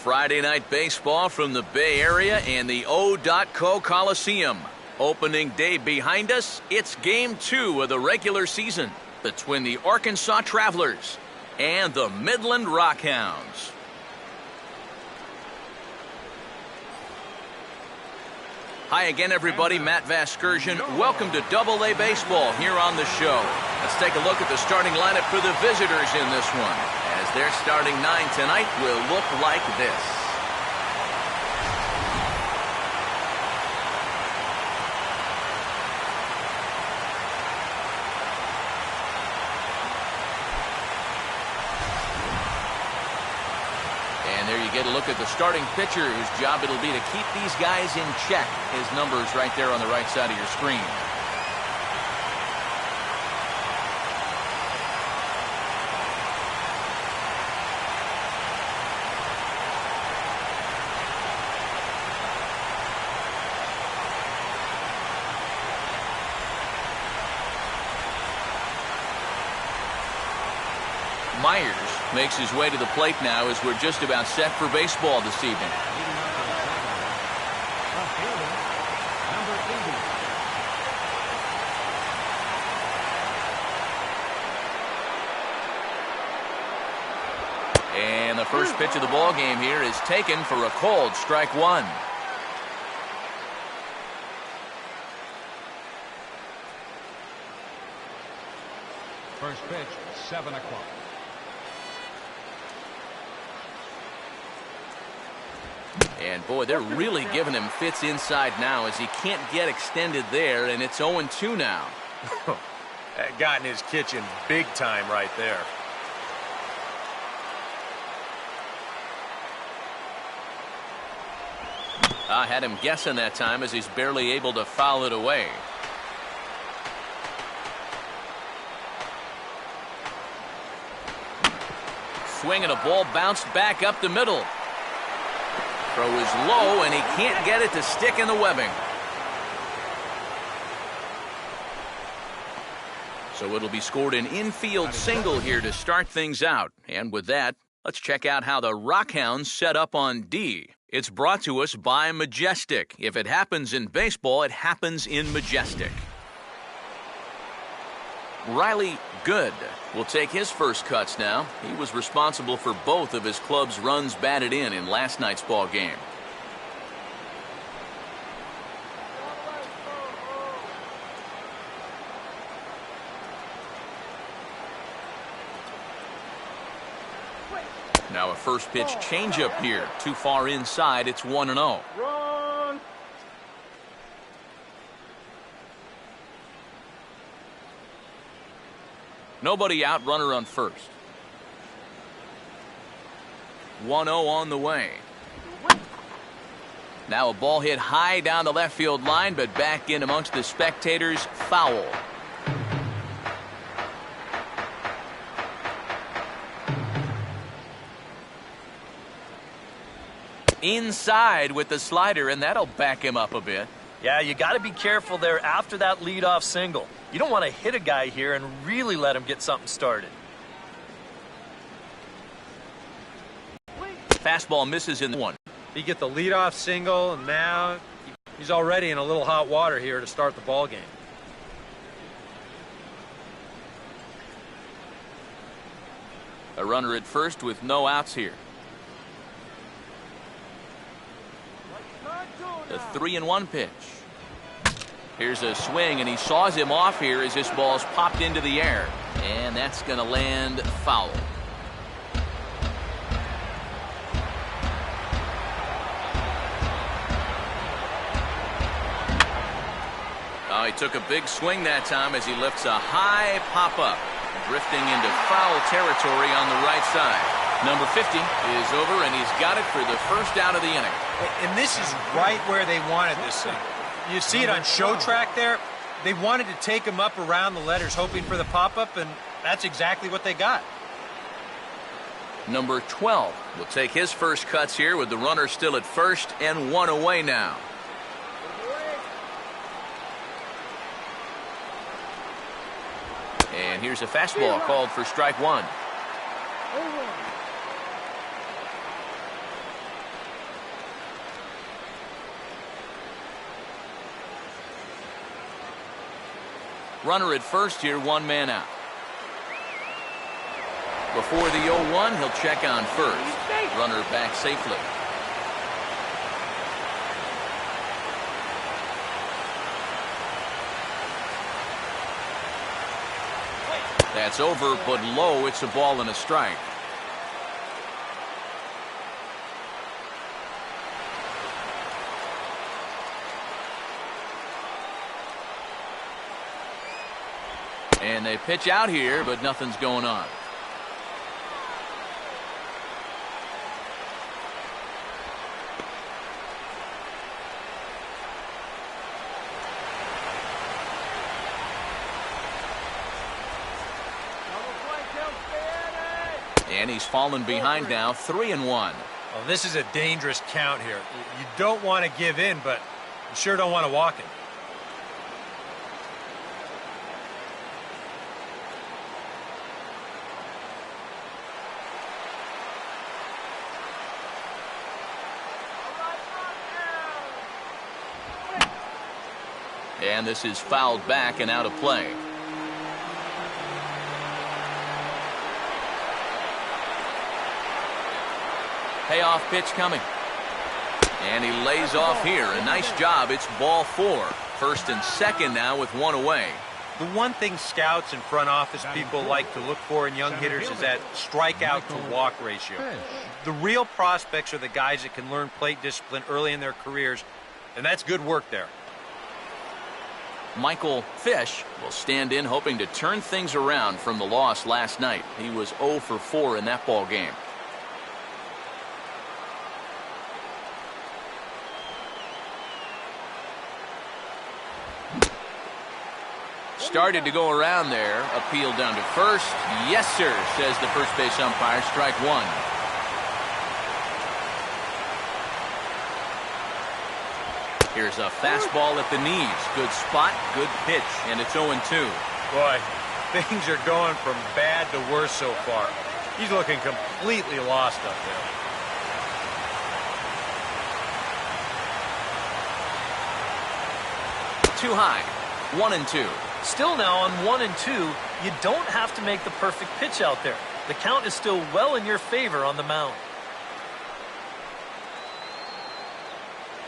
Friday night baseball from the Bay Area and the O.Co Coliseum. Opening day behind us, it's Game 2 of the regular season between the Arkansas Travelers and the Midland Rockhounds. Hi again, everybody. Matt Vasgersian. Welcome to Double-A Baseball here on the show. Let's take a look at the starting lineup for the visitors in this one, as their starting 9 tonight will look like this. And there you get a look at the starting pitcher, whose job it'll be to keep these guys in check. His number's right there on the right side of your screen. Myers makes his way to the plate now as we're just about set for baseball this evening. And the first pitch of the ball game here is taken for a called strike one. First pitch, 7 o'clock. And boy, they're really giving him fits inside now as he can't get extended there, and it's 0-2 now. That got in his kitchen big time right there. I had him guessing that time as he's barely able to foul it away. Swing and a ball bounced back up the middle. Throw is low, and he can't get it to stick in the webbing. So it'll be scored an infield single here to start things out. And with that, let's check out how the Rockhounds set up on D. It's brought to us by Majestic. If it happens in baseball, it happens in Majestic. Riley Good will take his first cuts now. He was responsible for both of his club's runs batted in last night's ball game. Now a first pitch changeup here. Too far inside, it's 1-0. Nobody out, runner on first. 1-0 on the way. Now a ball hit high down the left field line, but back in amongst the spectators, foul. Inside with the slider, and that'll back him up a bit. Yeah, you got to be careful there after that leadoff single. You don't want to hit a guy here and really let him get something started. Fastball misses in one. You get the leadoff single, and now he's already in a little hot water here to start the ball game. A runner at first with no outs here. The 3-1 pitch. Here's a swing, and he saws him off here as this ball's popped into the air. And that's going to land foul. Oh, he took a big swing that time as he lifts a high pop-up, drifting into foul territory on the right side. Number 50 is over, and he's got it for the first out of the inning. And this is right where they wanted this thing. You see it on show track there. They wanted to take him up around the letters, hoping for the pop-up, and that's exactly what they got. Number 12 will take his first cuts here with the runner still at first and one away now. And here's a fastball called for strike one. Runner at first here, one man out. Before the 0-1, he'll check on first. Runner back safely. That's over, but low. It's a ball and a strike. And they pitch out here, but nothing's going on. And he's fallen behind now, 3-1. Well, this is a dangerous count here. You don't want to give in, but you sure don't want to walk it. And this is fouled back and out of play. Payoff pitch coming. And he lays off here. A nice job. It's ball 4. First and second now with one away. The one thing scouts and front office people like to look for in young hitters is that strikeout to walk ratio. The real prospects are the guys that can learn plate discipline early in their careers, and that's good work there. Michael Fish will stand in hoping to turn things around from the loss last night. He was 0 for 4 in that ball game. Started to go around there. Appeal down to first. Yes, sir, says the first base umpire. Strike one. Here's a fastball at the knees. Good spot, good pitch, and it's 0-2. Boy, things are going from bad to worse so far. He's looking completely lost up there. Too high. 1-2. Still now on 1-2, you don't have to make the perfect pitch out there. The count is still well in your favor on the mound.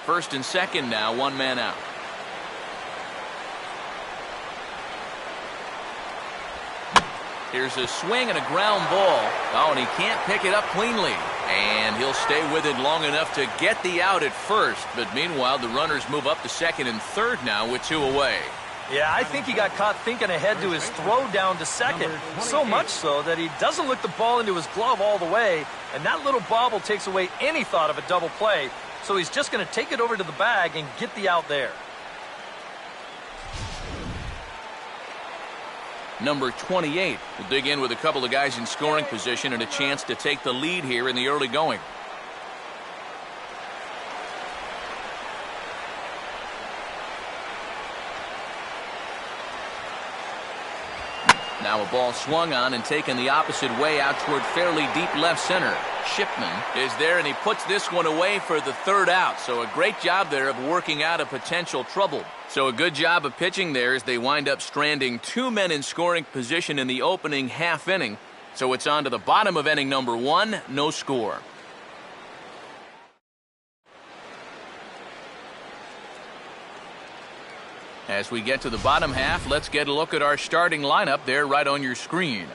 First and second now, one man out. Here's a swing and a ground ball. Oh, and he can't pick it up cleanly. And he'll stay with it long enough to get the out at first. But meanwhile, the runners move up to second and third now with two away. Yeah, I think he got caught thinking ahead to his throw down to second. So much so that he doesn't look the ball into his glove all the way. And that little bobble takes away any thought of a double play. So he's just going to take it over to the bag and get the out there. Number 28 will dig in with a couple of guys in scoring position and a chance to take the lead here in the early going. Now a ball swung on and taken the opposite way out toward fairly deep left center. Shipman is there, and he puts this one away for the third out. So a great job there of working out a potential trouble. So a good job of pitching there as they wind up stranding two men in scoring position in the opening half inning. So it's on to the bottom of inning number one, no score. As we get to the bottom half, let's get a look at our starting lineup there right on your screen.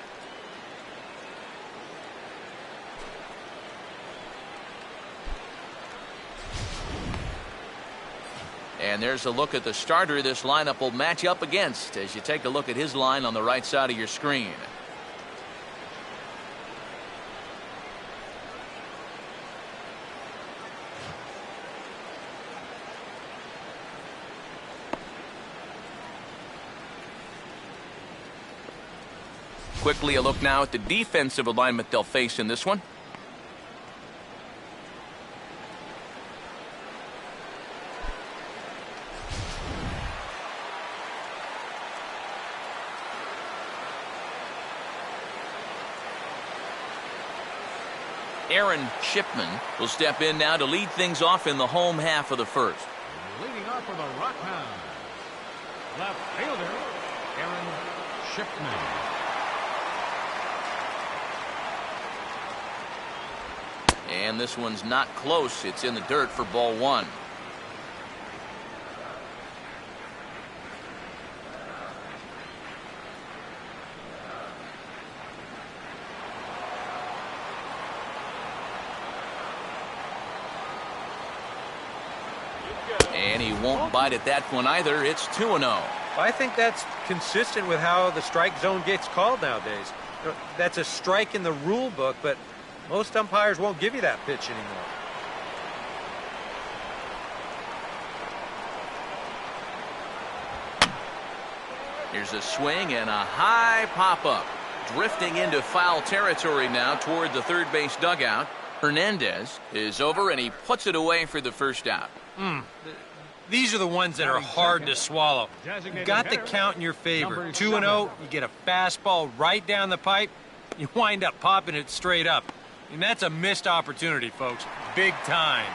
And there's a look at the starter this lineup will match up against as you take a look at his line on the right side of your screen. Quickly a look now at the defensive alignment they'll face in this one. Aaron Shipman will step in now to lead things off in the home half of the first. Leading off for the Rockhounds, left fielder, And this one's not close. It's in the dirt for ball one. And he won't bite at that one either. It's 2-0. I think that's consistent with how the strike zone gets called nowadays. That's a strike in the rule book, but most umpires won't give you that pitch anymore. Here's a swing and a high pop-up. Drifting into foul territory now toward the third base dugout. Hernandez is over, and he puts it away for the first out. These are the ones that are hard to swallow. You got the count in your favor. 2-0, you get a fastball right down the pipe, you wind up popping it straight up. And that's a missed opportunity, folks. Big time.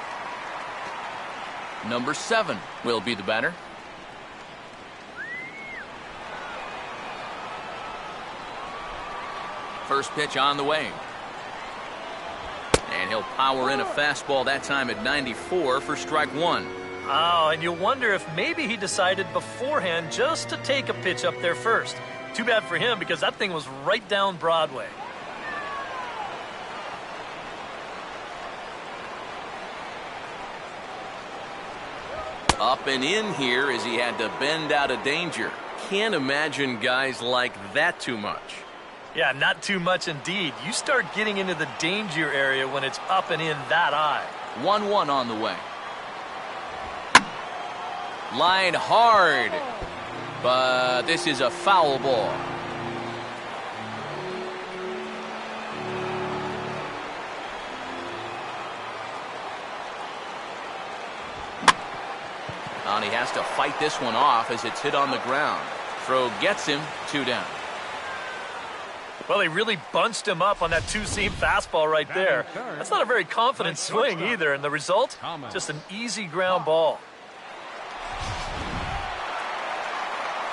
Number 7 will be the batter. First pitch on the way. And he'll power in a fastball that time at 94 for strike one. Oh, and you wonder if maybe he decided beforehand just to take a pitch up there first. Too bad for him because that thing was right down Broadway. Up and in here as he had to bend out of danger. Can't imagine guys like that too much. Yeah, not too much indeed. You start getting into the danger area when it's up and in that high. 1-1 on the way. Line hard, but this is a foul ball. And he has to fight this one off as it's hit on the ground. Throw gets him, 2 down. Well, he really bunched him up on that two-seam fastball right there. That's not a very confident swing either, and the result? Just an easy ground ball.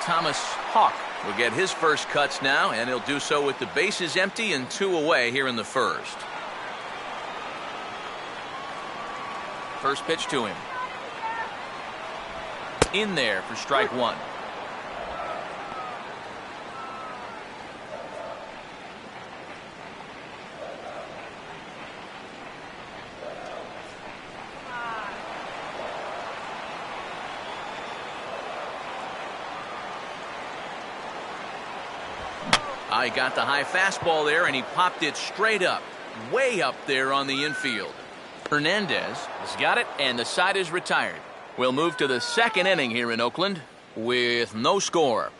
Thomas Hawk will get his first cuts now, and he'll do so with the bases empty and 2 away here in the first. First pitch to him. In there for strike one. He got the high fastball there, and he popped it straight up, way up there on the infield. Hernandez has got it, and the side is retired. We'll move to the second inning here in Oakland with no score.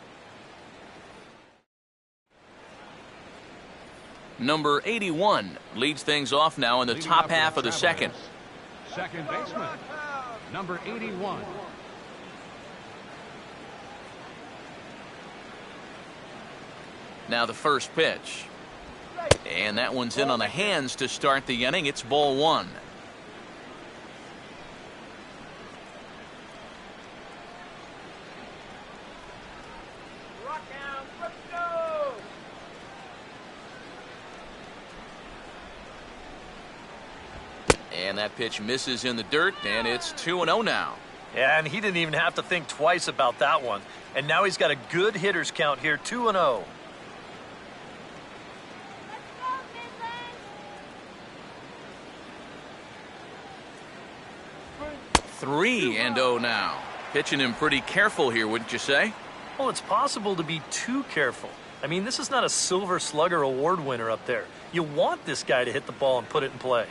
Number 81 leads things off now in the top half of the second. Second baseman, number 81. Now the first pitch. And that one's in on the hands to start the inning. It's ball one. Rockhounds, let's go! And that pitch misses in the dirt, and it's 2-0 now. Yeah, and he didn't even have to think twice about that one. And now he's got a good hitter's count here, 2-0. 3-0 now. Pitching him pretty careful here, wouldn't you say? Well, it's possible to be too careful. I mean, this is not a Silver Slugger award winner up there. You want this guy to hit the ball and put it in play.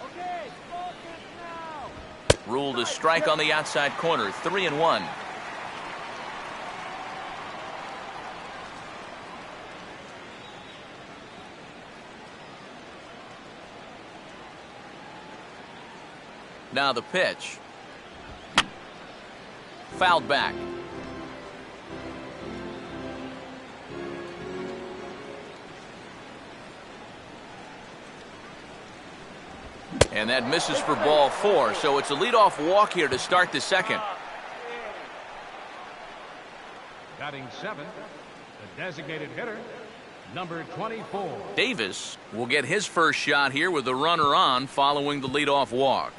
Okay, focus now. Ruled a strike on the outside corner, 3-1. Now the pitch. Fouled back. And that misses for ball 4, so it's a leadoff walk here to start the second. Batting seventh, the designated hitter, number 24. Davis will get his first shot here with the runner on following the leadoff walk.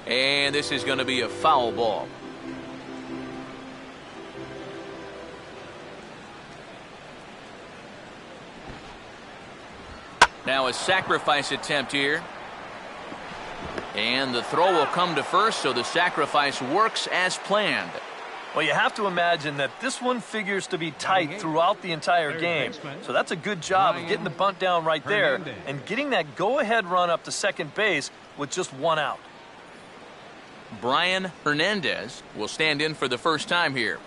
And this is going to be a foul ball. Now a sacrifice attempt here. And the throw will come to first, so the sacrifice works as planned. Well, you have to imagine that this one figures to be tight throughout the entire game. So that's a good job of getting the bunt down right there and getting that go-ahead run up to second base with just one out. Brian Hernandez will stand in for the first time here.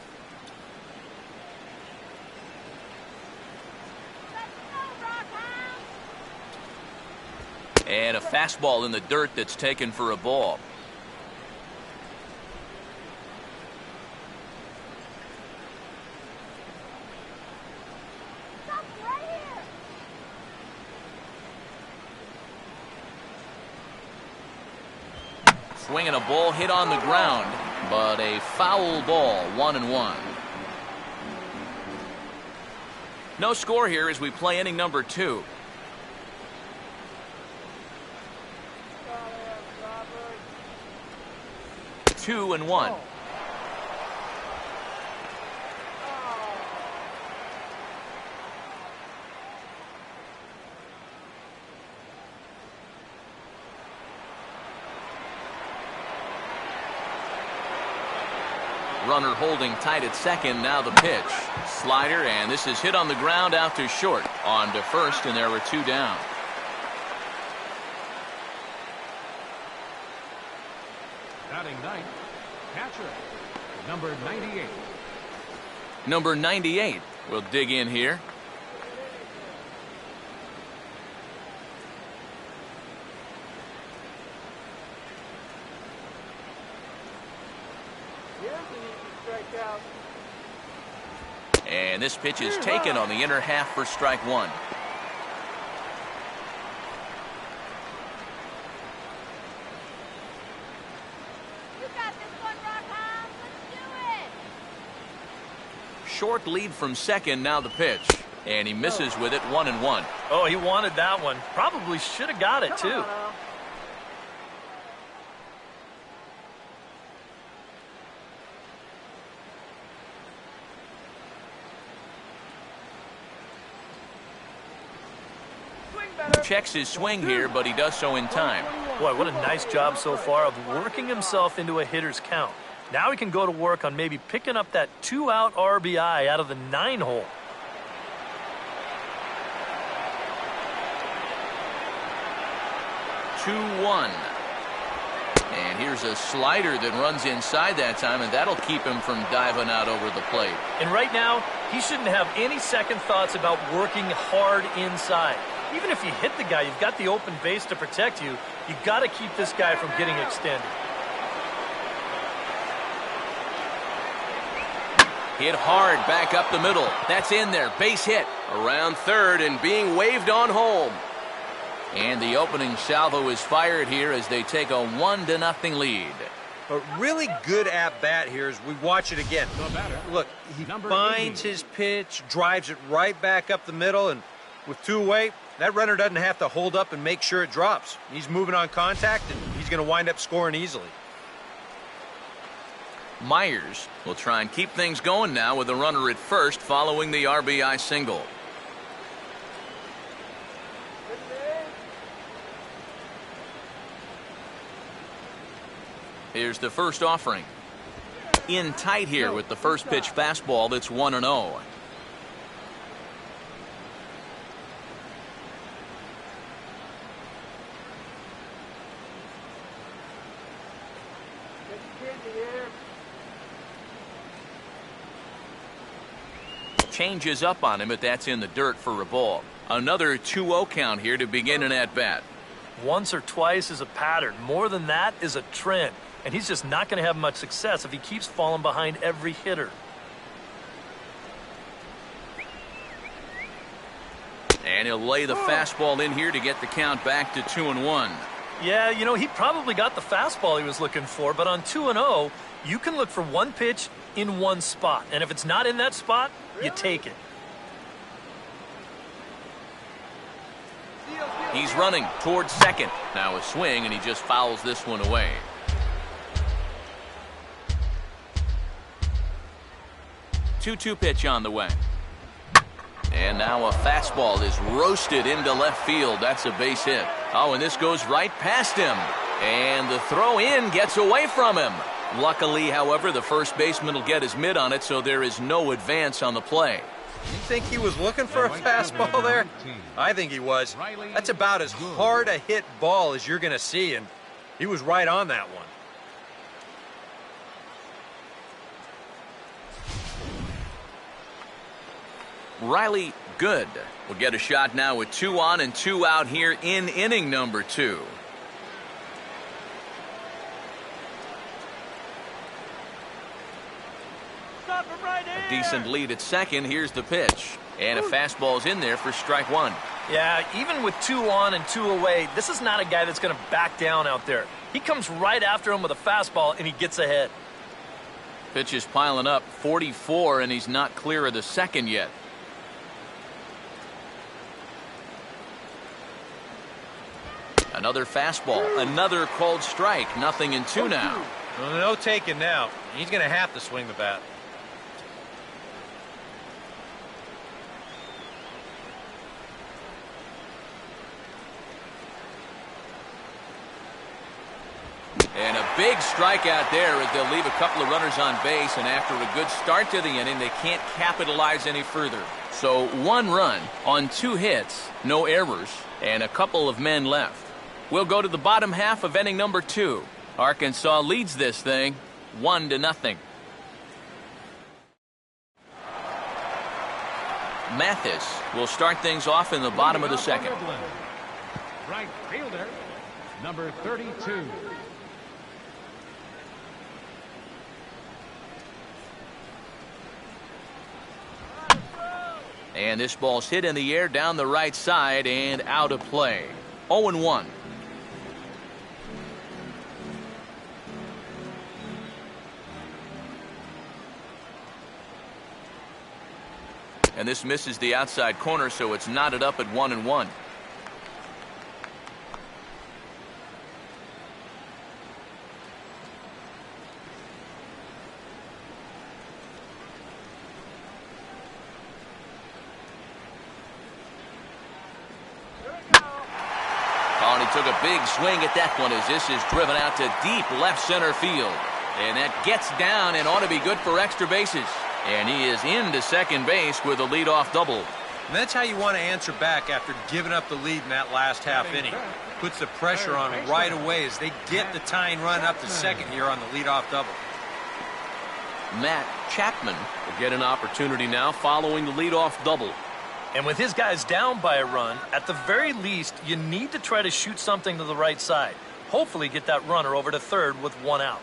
And a fastball in the dirt that's taken for a ball. Swinging a ball hit on the ground, but a foul ball, 1-1. No score here as we play inning number 2. Two and one. Runner holding tight at second. Now the pitch. Slider, and this is hit on the ground out to short. On to first, and there were 2 down. Batting ninth, catcher, number 98. Number 98 will dig in here. And this pitch is taken on the inner half for strike 1. Short lead from second. Now the pitch, and he misses with it. 1-1. Oh, he wanted that one. Probably should have got it too. Checks his swing here, but he does so in time. Boy, what a nice job so far of working himself into a hitter's count. Now he can go to work on maybe picking up that 2-out RBI out of the 9-hole. Two-one. And here's a slider that runs inside that time, and that'll keep him from diving out over the plate. And right now, he shouldn't have any second thoughts about working hard inside. Even if you hit the guy, you've got the open base to protect you. You've got to keep this guy from getting extended. Hit hard back up the middle. That's in there. Base hit. Around third and being waved on home. And the opening salvo is fired here as they take a 1-0 lead. A really good at-bat here as we watch it again. Look, he finds his pitch, drives it right back up the middle, and with 2 away, that runner doesn't have to hold up and make sure it drops. He's moving on contact, and he's going to wind up scoring easily. Myers will try and keep things going now with a runner at first following the RBI single. Here's the first offering. In tight here with the first pitch fastball that's 1-0. Changes up on him, but that's in the dirt for a ball. Another 2-0 count here to begin an at-bat. Once or twice is a pattern. More than that is a trend. And he's just not going to have much success if he keeps falling behind every hitter. And he'll lay the fastball in here to get the count back to 2-1. Yeah, you know, he probably got the fastball he was looking for, but on 2-0, you can look for one pitch in one spot. And if it's not in that spot, you take it. He's running towards second. Now a swing, and he just fouls this one away. Two-two pitch on the way. And now a fastball is roasted into left field. That's a base hit. Oh, and this goes right past him. And the throw in gets away from him. Luckily, however, the first baseman will get his mitt on it, so there is no advance on the play. You think he was looking for a fastball there? I think he was. That's about as hard a hit ball as you're going to see, and he was right on that one. Riley Good will get a shot now with 2 on and 2 out here in inning number 2. A decent lead at second. Here's the pitch. And a fastball's in there for strike 1. Yeah, even with 2 on and 2 away, this is not a guy that's going to back down out there. He comes right after him with a fastball, and he gets ahead. Pitch is piling up, 44, and he's not clear of the second yet. Another fastball, another called strike. 0-2 now. Well, no taking now. He's going to have to swing the bat. And a big strikeout there as they'll leave a couple of runners on base, and after a good start to the inning, they can't capitalize any further. So 1 run on 2 hits, no errors, and a couple of men left. We'll go to the bottom half of inning number 2. Arkansas leads this thing 1-0. Mathis will start things off in the bottom of the second. Right fielder, number 32. And this ball's hit in the air down the right side and out of play. 0-1. And this misses the outside corner, so it's knotted up at 1-1. Oh, and he took a big swing at that one as this is driven out to deep left center field. And that gets down and ought to be good for extra bases. And he is into second base with a leadoff double. And that's how you want to answer back after giving up the lead in that last half inning. Puts the pressure on right away as they get the tying run up to second here on the leadoff double. Matt Chapman will get an opportunity now following the leadoff double. And with his guys down by a run, at the very least, you need to try to shoot something to the right side. Hopefully get that runner over to third with 1 out.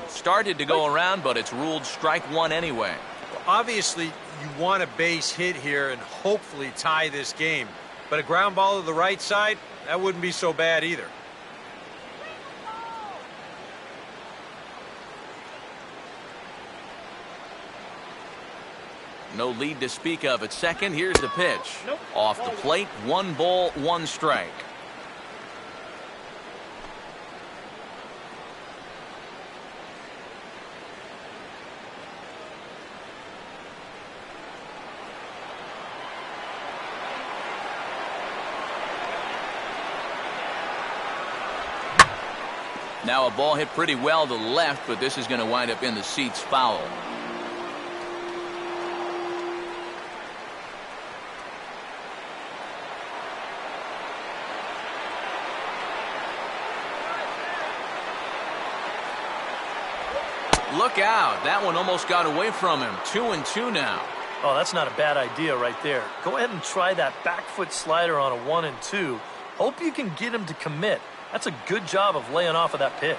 Started to go around, but it's ruled strike 1 anyway. Well, obviously, you want a base hit here and hopefully tie this game. But a ground ball to the right side, that wouldn't be so bad either. No lead to speak of at second. Here's the pitch. Off the plate, 1 ball, 1 strike. Now a ball hit pretty well to the left, but this is going to wind up in the seats foul. Look out. That one almost got away from him. 2-2 now. Oh, that's not a bad idea right there. Go ahead and try that back foot slider on a 1 and 2. Hope you can get him to commit. That's a good job of laying off of that pitch.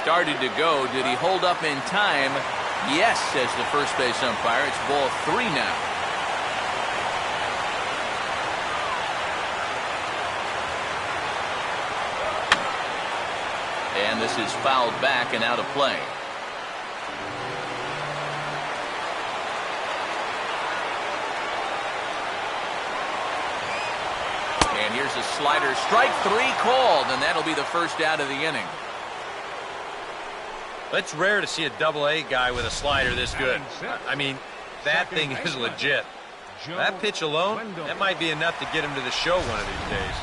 Started to go. Did he hold up in time? Yes, says the first base umpire. It's ball 3 now. And this is fouled back and out of play. And here's a slider. Strike 3 called, and that'll be the first out of the inning. It's rare to see a double-A guy with a slider this good. I mean, that thing is legit. That pitch alone, that might be enough to get him to the show one of these days.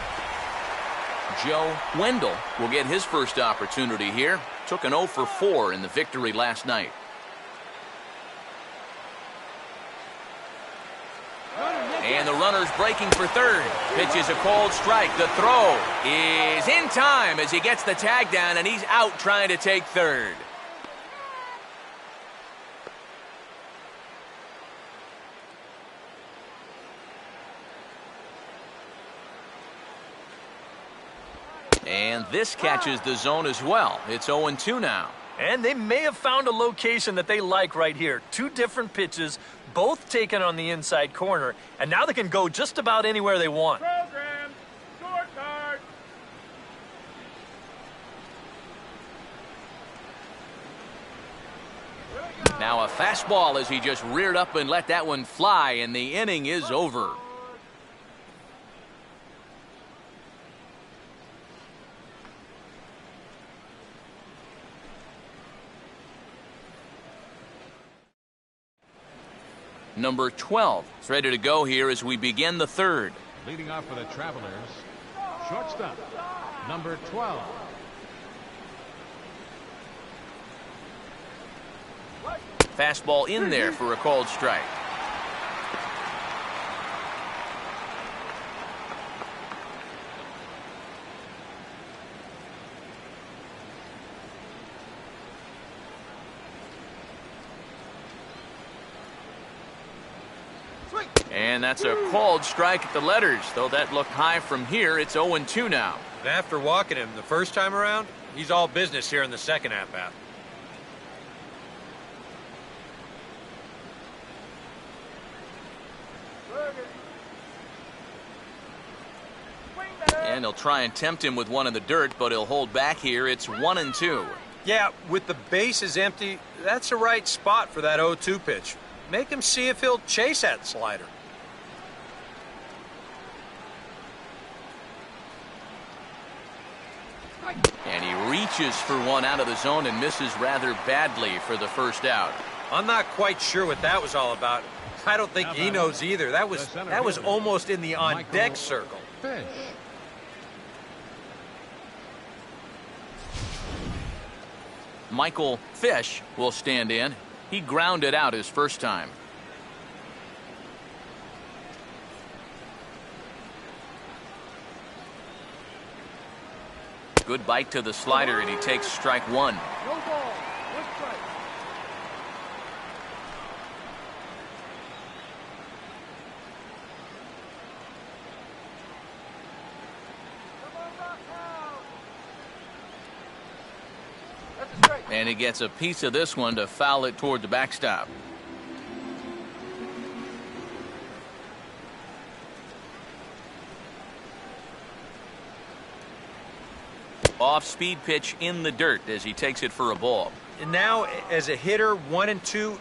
Joe Wendell will get his first opportunity here. Took an 0 for 4 in the victory last night. And the runner's breaking for third. Pitch is a called strike. The throw is in time as he gets the tag down, and he's out trying to take third. And this catches the zone as well. It's 0-2 now. And they may have found a location that they like right here. 2 different pitches, both taken on the inside corner. And now they can go just about anywhere they want. Program. Scorecard. Now a fastball as he just reared up and let that one fly, and the inning is over. Number 12 is ready to go here as we begin the third. Leading off for the Travelers, shortstop, number 12. Fastball in there for a called strike. And that's a called strike at the letters. Though that looked high from here, it's 0-2 now. And after walking him the first time around, he's all business here in the second at-bat. And he'll try and tempt him with one in the dirt, but he'll hold back here. It's 1-2. Yeah, with the bases empty, that's the right spot for that 0-2 pitch. Make him see if he'll chase that slider. And he reaches for one out of the zone and misses rather badly for the first out. I'm not quite sure what that was all about. I don't think he knows either. That was almost in the on-deck circle. Fish. Michael Fish will stand in. He grounded out his first time. Good bite to the slider, and he takes strike 1. No ball. 1 strike. Come on, Rockhounds. That's a strike. And he gets a piece of this one to foul it toward the backstop. Off-speed pitch in the dirt as he takes it for a ball. And now, as a hitter, 1 and 2,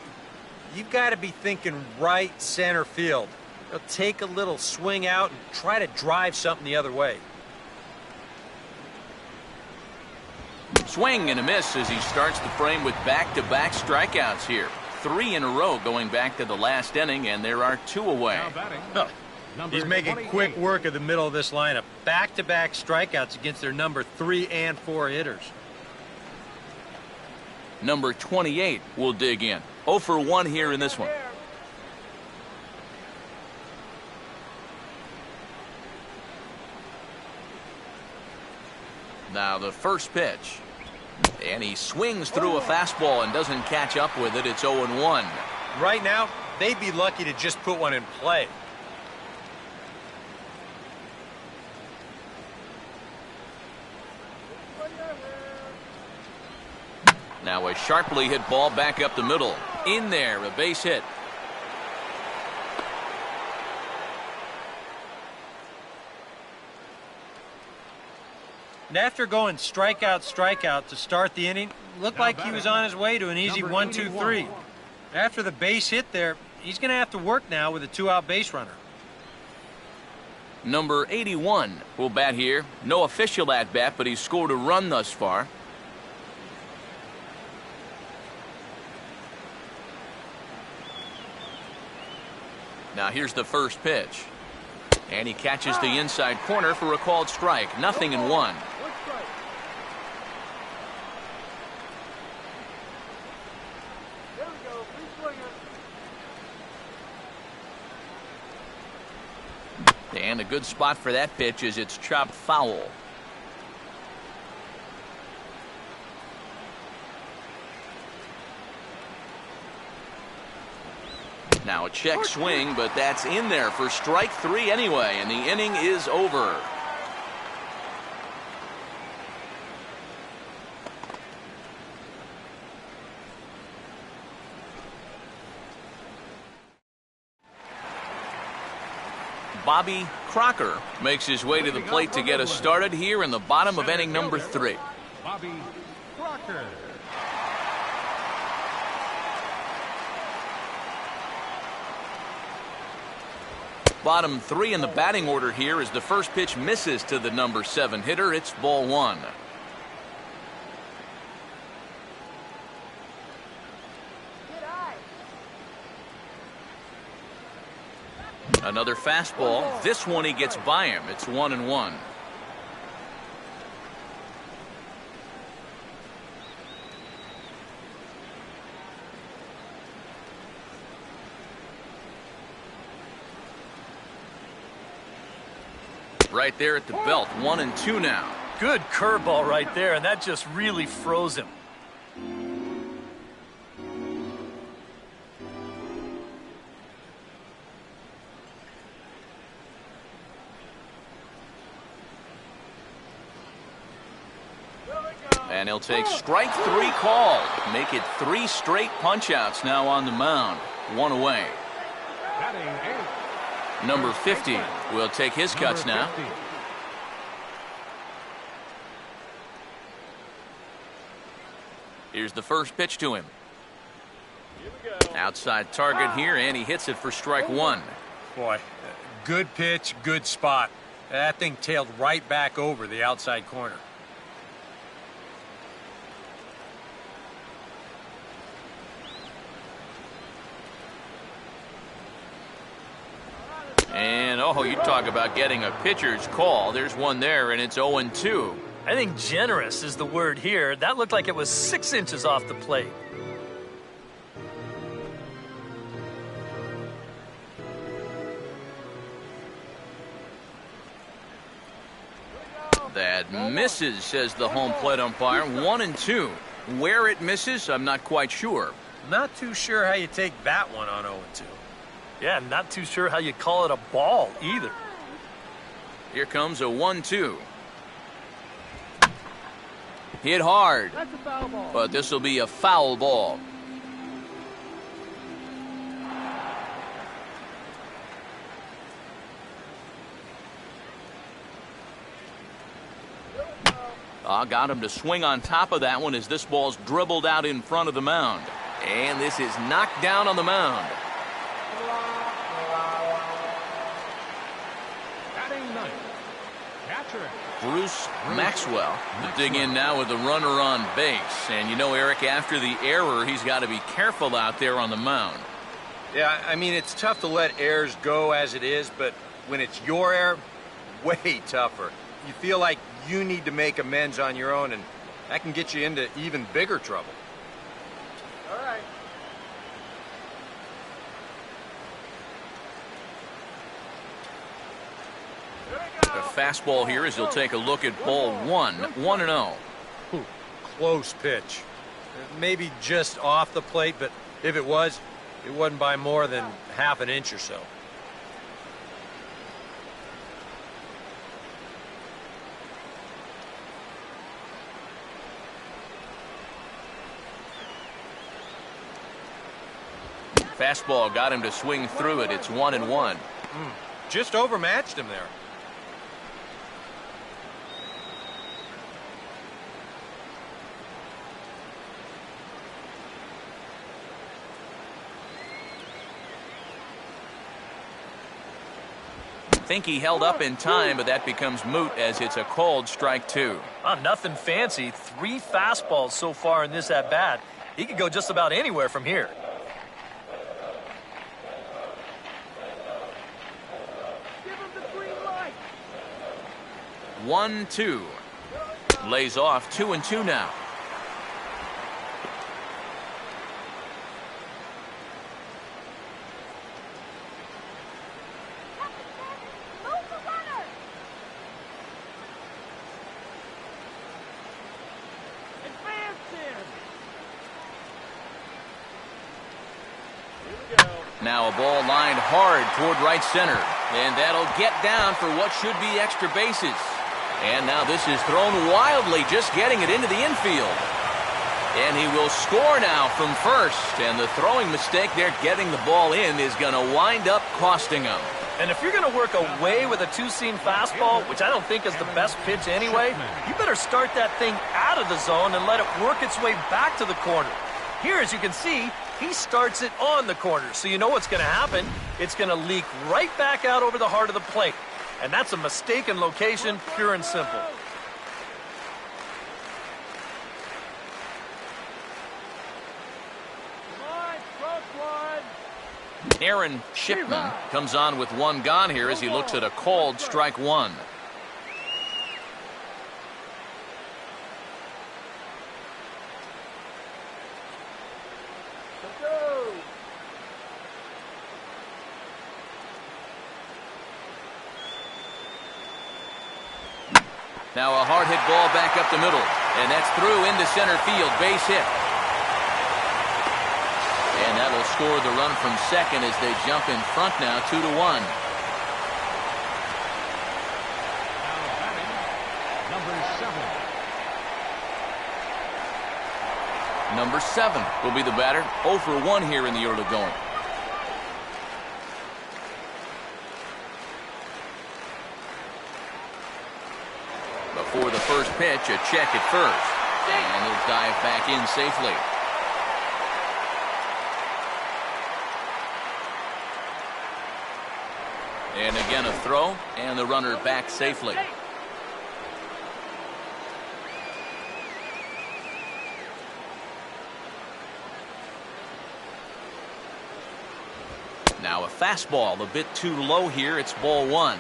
you've got to be thinking right center field. He'll take a little swing out and try to drive something the other way. Swing and a miss as he starts the frame with back-to-back strikeouts here. 3 in a row going back to the last inning, and there are 2 away. Now batting, Huh. number He's making 28. quick work of the middle of this lineup. Back-to-back strikeouts against their number 3 and 4 hitters. Number 28 will dig in. 0 for 1 here in this one. Now the first pitch. And he swings through a fastball and doesn't catch up with it. It's 0-1. Right now, they'd be lucky to just put one in play. Now a sharply hit ball back up the middle. In there, a base hit. And after going strikeout to start the inning, looked like he was on his way to an easy 1-2-3. After the base hit there, he's going to have to work now with a 2-out base runner. Number 81 will bat here. No official at bat, but he's scored a run thus far. Now here's the first pitch. And he catches the inside corner for a called strike. 0-1. And a good spot for that pitch is it's chopped foul. Now a check swing, but that's in there for strike 3 anyway, and the inning is over. Bobby Crocker makes his way to the plate to get us started here in the bottom of inning number 3. Bobby Crocker. Bottom 3 in the batting order here as the first pitch misses to the number 7 hitter. It's ball 1. Another fastball. This one he gets by him. It's 1-1. Right there at the belt. 1-2 now. Good curveball right there, and that just really froze him. And he'll take strike 3 call. Make it 3 straight punch-outs now on the mound. 1 away. Batting 8. Number 50 will take his cuts now. Here's the first pitch to him. Outside target here, and he hits it for strike 1. Boy, good pitch, good spot. That thing tailed right back over the outside corner. And, oh, you talk about getting a pitcher's call. There's one there, and it's 0-2. I think generous is the word here. That looked like it was 6 inches off the plate. That misses, says the home plate umpire. 1-2. Where it misses, I'm not quite sure. Not too sure how you take that one on 0-2. Yeah, not too sure how you call it a ball either. Here comes a 1-2. Hit hard. That's a foul ball. But this will be a foul ball. Got him to swing on top of that one as this ball's dribbled out in front of the mound. And this is knocked down on the mound. Batting 9. Catcher. Bruce Maxwell to dig in now with the runner on base. And you know, Eric, after the error, he's got to be careful out there on the mound. Yeah, I mean, it's tough to let errors go as it is, but when it's your error, way tougher. You feel like you need to make amends on your own, and that can get you into even bigger trouble. All right. The fastball here as he'll take a look at ball one, 1-0. Close pitch. Maybe just off the plate, but if it was, it wasn't by more than half an inch or so. Fastball got him to swing through it. It's 1-1. Just overmatched him there. Think he held up in time, but that becomes moot as it's a called strike two. Nothing fancy. 3 fastballs so far in this at-bat. He could go just about anywhere from here. 1-2. Lays off 2-2 now. Now a ball lined hard toward right center. And that'll get down for what should be extra bases. And now this is thrown wildly, just getting it into the infield. And he will score now from first. And the throwing mistake there getting the ball in is going to wind up costing him. And if you're going to work away with a two-seam fastball, which I don't think is the best pitch anyway, you better start that thing out of the zone and let it work its way back to the corner. Here, as you can see, he starts it on the corner, so you know what's going to happen. It's going to leak right back out over the heart of the plate. And that's a mistaken location, pure and simple. Aaron Shipman comes on with one gone here as he looks at a called strike one. Now a hard hit ball back up the middle, and that's through into center field, base hit. And that'll score the run from second as they jump in front now, 2-1. Number 7 will be the batter, 0 for 1 here in the early going. Before the first pitch, a check at first. And he'll dive back in safely. And again a throw, and the runner back safely. Now a fastball, a bit too low here. It's ball one.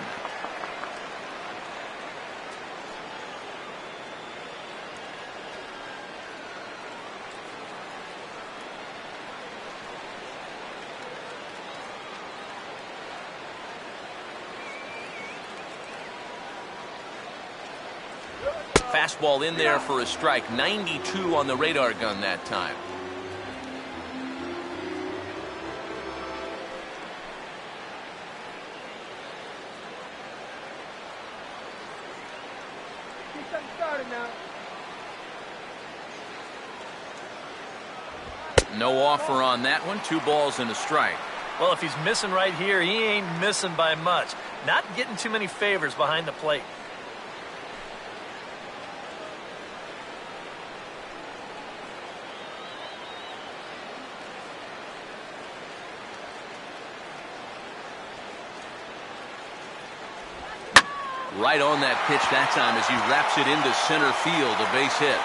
Fastball in there for a strike. 92 on the radar gun that time. No offer on that one. 2 balls and a strike. Well, if he's missing right here, he ain't missing by much. Not getting too many favors behind the plate. Right on that pitch that time as he wraps it into center field, a base hit.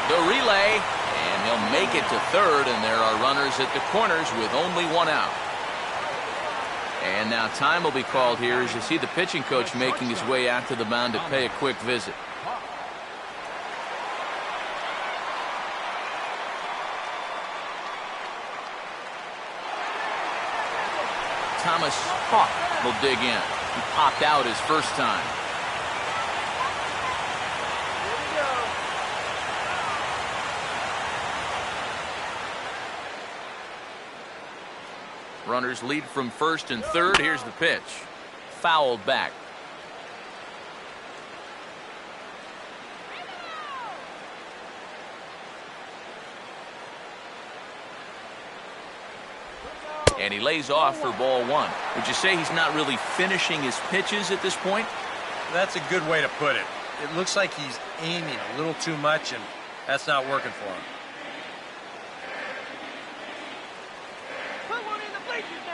The relay, and he'll make it to third, and there are runners at the corners with only 1 out. And now time will be called here as you see the pitching coach making his way out to the mound to pay a quick visit. Thomas Hawk will dig in. He popped out his first time. Here we go. Runners lead from first and third. Here's the pitch. Fouled back. And he lays off for ball one. Would you say he's not really finishing his pitches at this point? That's a good way to put it. It looks like he's aiming a little too much, and that's not working for him. Put one in the bleachers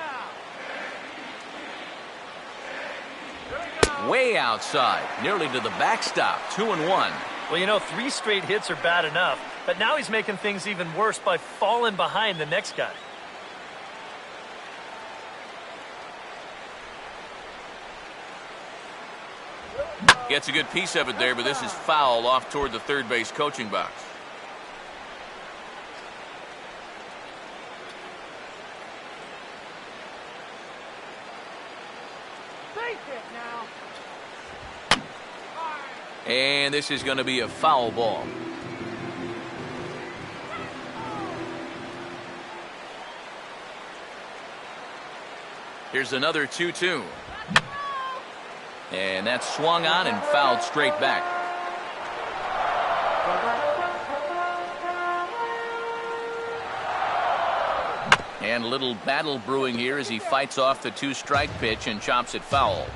now. Way outside, nearly to the backstop. 2-1. Well, you know, 3 straight hits are bad enough, but now he's making things even worse by falling behind the next guy. Gets a good piece of it there, but this is foul off toward the third base coaching box. Base hit now. And this is going to be a foul ball. Here's another 2-2. And that's swung on and fouled straight back. And a little battle brewing here as he fights off the 2-strike pitch and chops it foul.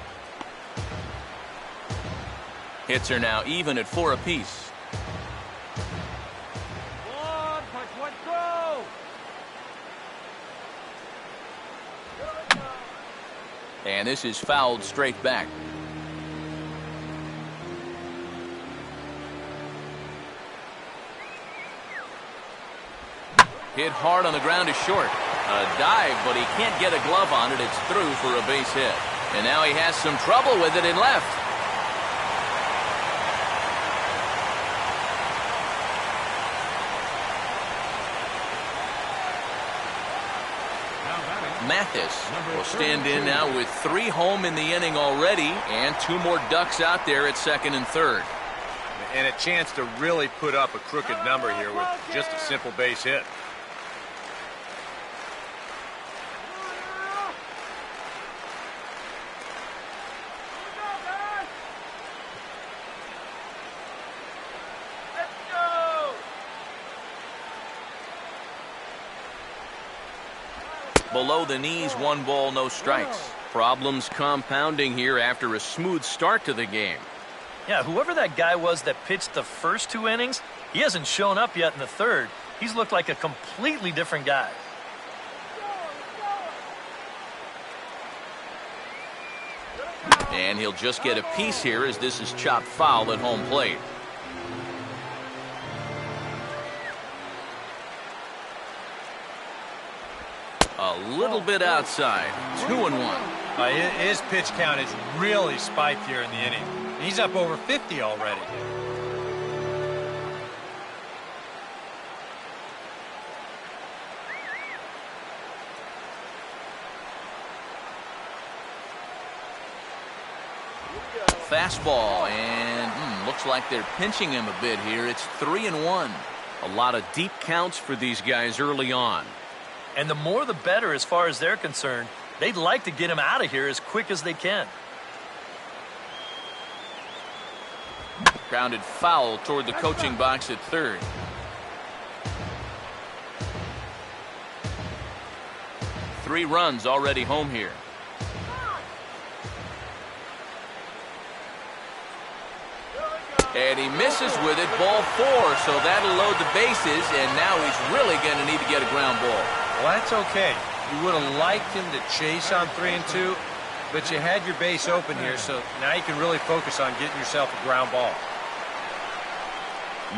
Hits are now even at 4 apiece. One, punch one, throw. And this is fouled straight back. Hit hard on the ground is short. A dive, but he can't get a glove on it. It's through for a base hit. And now he has some trouble with it in left. Mathis will stand in now with 3 home in the inning already and 2 more ducks out there at second and third. And a chance to really put up a crooked number here with just a simple base hit. Below the knees, 1 ball, no strikes. Problems compounding here after a smooth start to the game. Yeah, whoever that guy was that pitched the first 2 innings, he hasn't shown up yet in the third. He's looked like a completely different guy. And he'll just get a piece here as this is chopped foul at home plate. A little bit outside. 2-1. His pitch count is really spiked here in the inning. He's up over 50 already. Fastball, and looks like they're pinching him a bit here. It's 3-1. A lot of deep counts for these guys early on. And the more the better as far as they're concerned. They'd like to get him out of here as quick as they can. Grounded foul toward the coaching box at third. Three runs already home here. And he misses with it, ball 4, so that'll load the bases, and now he's really going to need to get a ground ball. Well, that's okay. You would have liked him to chase on 3 and 2, but you had your base open here, so now you can really focus on getting yourself a ground ball.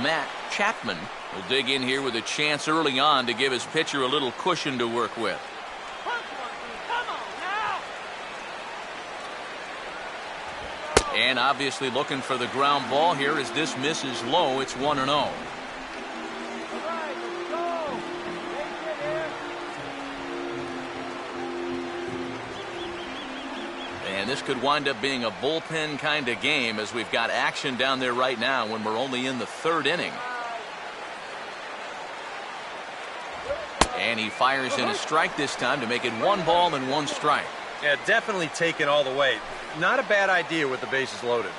Matt Chapman will dig in here with a chance early on to give his pitcher a little cushion to work with. Come on now. And obviously looking for the ground ball here as this misses low. It's 1-0. All right, let's go. Base hit here. And And this could wind up being a bullpen kind of game, as we've got action down there right now when we're only in the third inning. And he fires in a strike this time to make it 1 ball and 1 strike. Yeah, definitely taken all the way. Not a bad idea with the bases loaded.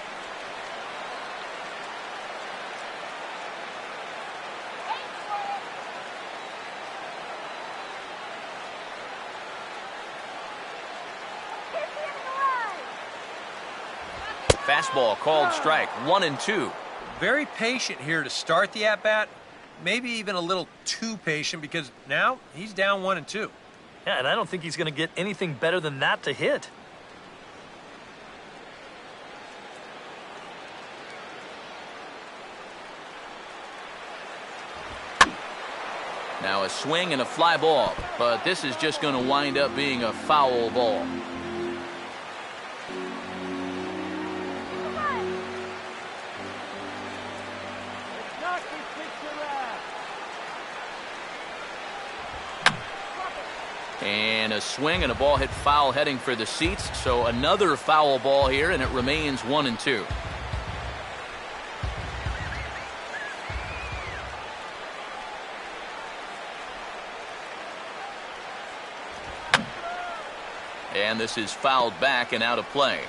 Fastball called strike, 1-2. Very patient here to start the at-bat. Maybe even a little too patient, because now he's down 1-2. Yeah, and I don't think he's going to get anything better than that to hit. Now a swing and a fly ball, but this is just going to wind up being a foul ball. And a swing and a ball hit foul heading for the seats. So another foul ball here, and it remains 1-2. And this is fouled back and out of play.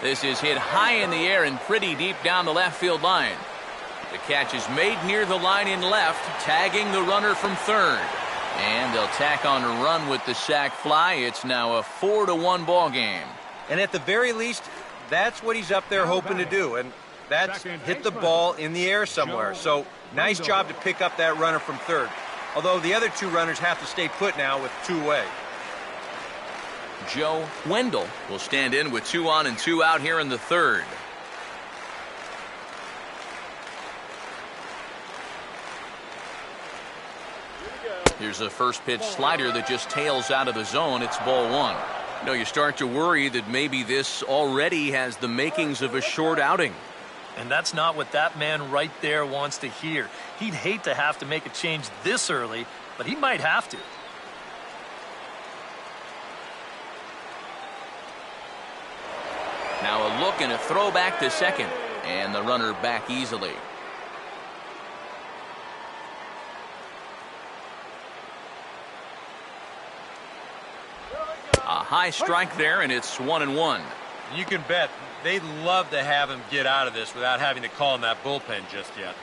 This is hit high in the air and pretty deep down the left field line. The catch is made near the line in left, tagging the runner from third. And they'll tack on a run with the sac fly. It's now a 4-1 ball game. And at the very least, that's what he's up there hoping to do. And that's hit the ball in the air somewhere. So nice job to pick up that runner from third. Although the other 2 runners have to stay put now with 2 away. Joe Wendell will stand in with 2 on and 2 out here in the third. Here's a first pitch slider that just tails out of the zone. It's ball 1. You know, you start to worry that maybe this already has the makings of a short outing. And that's not what that man right there wants to hear. He'd hate to have to make a change this early, but he might have to. Now a look and a throw back to second, and the runner back easily. A high strike there, and it's 1-1. You can bet they'd love to have him get out of this without having to call in that bullpen just yet.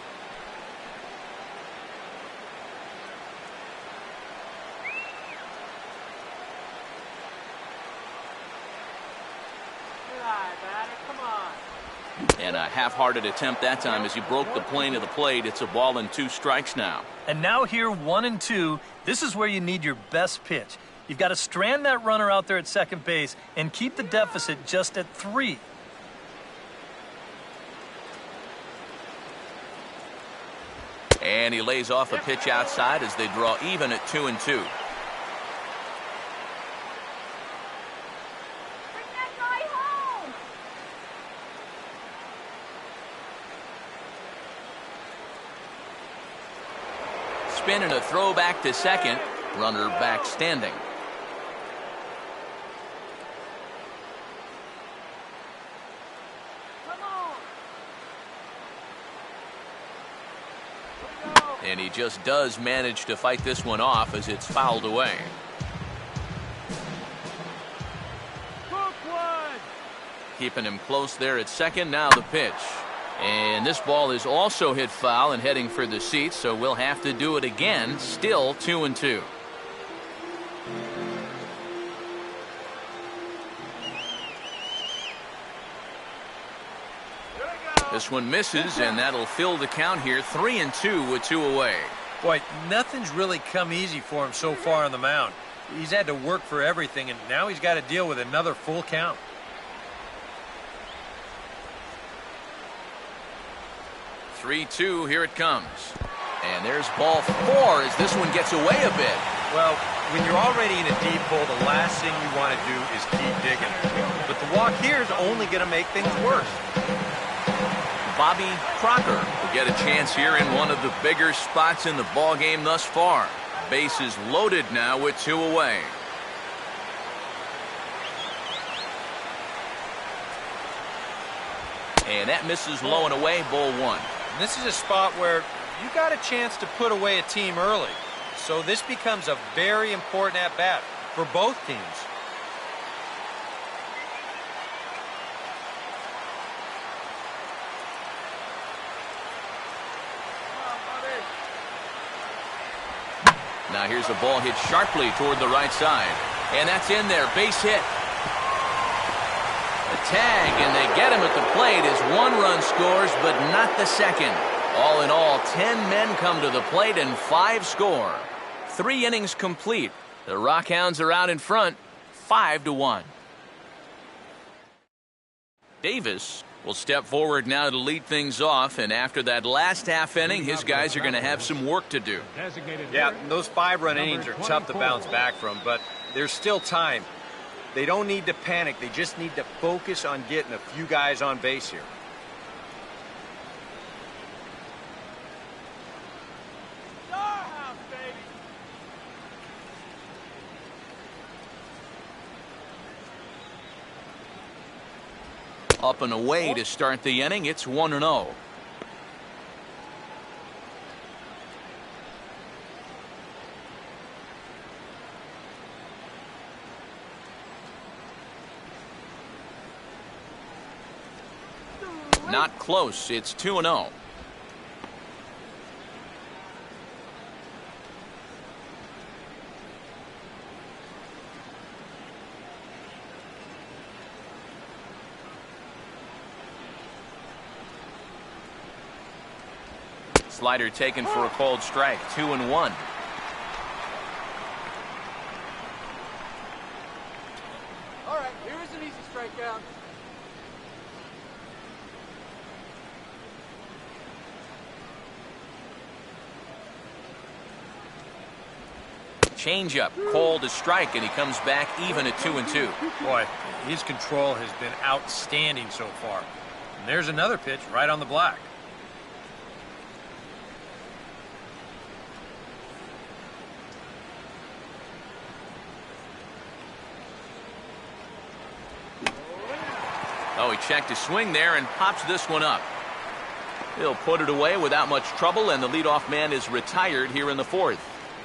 And a half-hearted attempt that time as he broke the plane of the plate. It's a ball and 2 strikes now. And now here 1-2. This is where you need your best pitch. You've got to strand that runner out there at second base and keep the deficit just at 3. And he lays off a pitch outside as they draw even at 2-2. Spin and a throw back to second. Runner back standing. And he just does manage to fight this one off as it's fouled away. Keeping him close there at second. Now the pitch. And this ball is also hit foul and heading for the seats, so we'll have to do it again. Still 2-2. This one misses, and that'll fill the count here. 3-2 with 2 away. Boy, nothing's really come easy for him so far on the mound. He's had to work for everything, and now he's got to deal with another full count. 3-2, here it comes. And there's ball 4 as this one gets away a bit. Well, when you're already in a deep hole, the last thing you want to do is keep digging. But the walk here is only going to make things worse. Bobby Crocker will get a chance here in one of the bigger spots in the ball game thus far. Bases loaded now with 2 away. And that misses low and away, ball 1. And this is a spot where you got a chance to put away a team early. So this becomes a very important at-bat for both teams. Now here's a ball hit sharply toward the right side. And that's in there, base hit. The tag, and they get him at the plate as 1 run scores, but not the second. All in all, 10 men come to the plate and 5 score. 3 innings complete. The Rockhounds are out in front, 5-1. Davis will step forward now to lead things off, and after that last half inning, his guys are going to have some work to do. Yeah, those 5-run innings are tough to bounce back from, but there's still time. They don't need to panic. They just need to focus on getting a few guys on base here. Rockhounds, baby. Up and away to start the inning. It's 1-0. Not close. It's 2-0. Slider taken for a cold strike. 2-1. All right, here's an easy strikeout. Changeup, called a strike, and he comes back even at 2-2. Boy, his control has been outstanding so far. And there's another pitch right on the black. Oh, he checked his swing there and pops this one up. He'll put it away without much trouble, and the leadoff man is retired here in the 4th.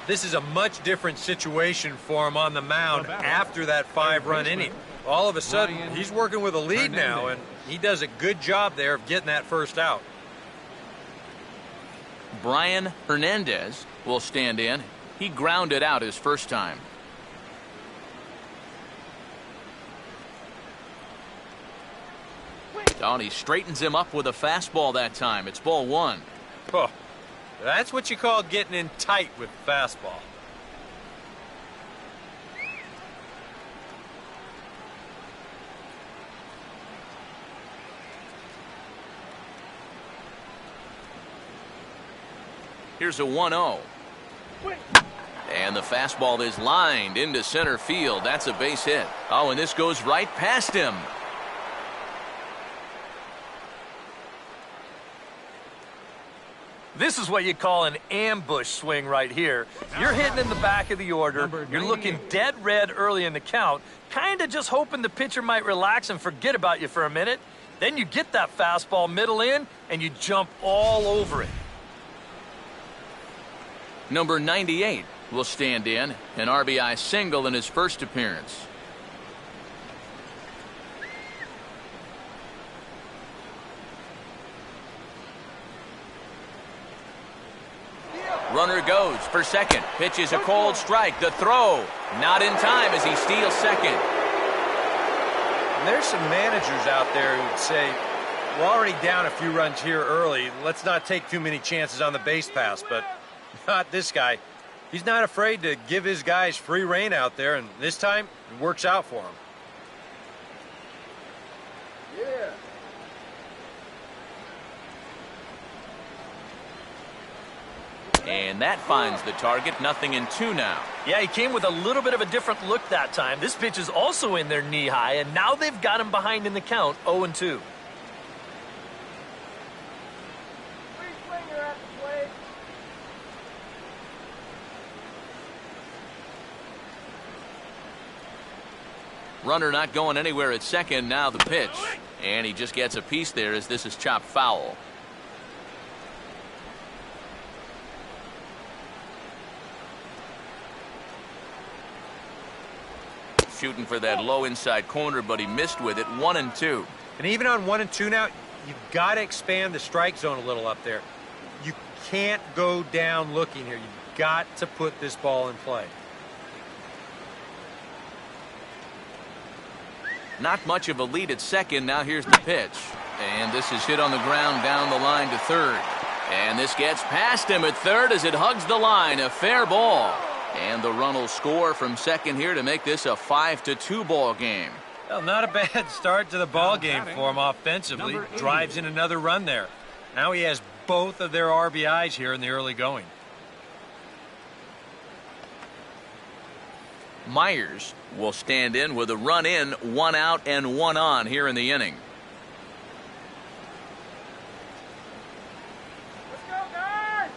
This is a much different situation for him on the mound after that 5-run inning. All of a sudden, he's working with a lead now, and he does a good job there of getting that first out. Brian Hernandez will stand in. He grounded out his first time. Oh, and he straightens him up with a fastball that time. It's ball 1. Oh, that's what you call getting in tight with fastball. Here's a 1-0. And the fastball is lined into center field. That's a base hit. Oh, and this goes right past him. This is what you call an ambush swing right here. You're hitting in the back of the order. You're looking dead red early in the count, kind of just hoping the pitcher might relax and forget about you for a minute. Then you get that fastball middle in, and you jump all over it. Number 98 will stand in, an RBI single in his first appearance. Runner goes for second. Pitch is a cold strike. The throw not in time as he steals second. And there's some managers out there who would say, we're already down a few runs here early. Let's not take too many chances on the base pass. But not this guy. He's not afraid to give his guys free rein out there, and this time it works out for him. Yeah. And that finds the target. 0-2 now. Yeah, he came with a little bit of a different look that time. This pitch is also in there knee high, and now they've got him behind in the count, 0-2. Runner not going anywhere at second. Now the pitch. And he just gets a piece there as this is chopped foul. Shooting for that low inside corner, but he missed with it. 1-2. And even on 1-2 now, you've got to expand the strike zone a little up there. You can't go down looking here. You've got to put this ball in play. Not much of a lead at second. Now here's the pitch. And this is hit on the ground down the line to third. And this gets past him at third as it hugs the line. A fair ball. And the run will score from second here to make this a 5-2 ball game. Well, not a bad start to the ball game for him offensively. Drives in another run there. Now he has both of their RBIs here in the early going. Myers will stand in with a run in, 1 out and 1 on here in the inning. Let's go, guys!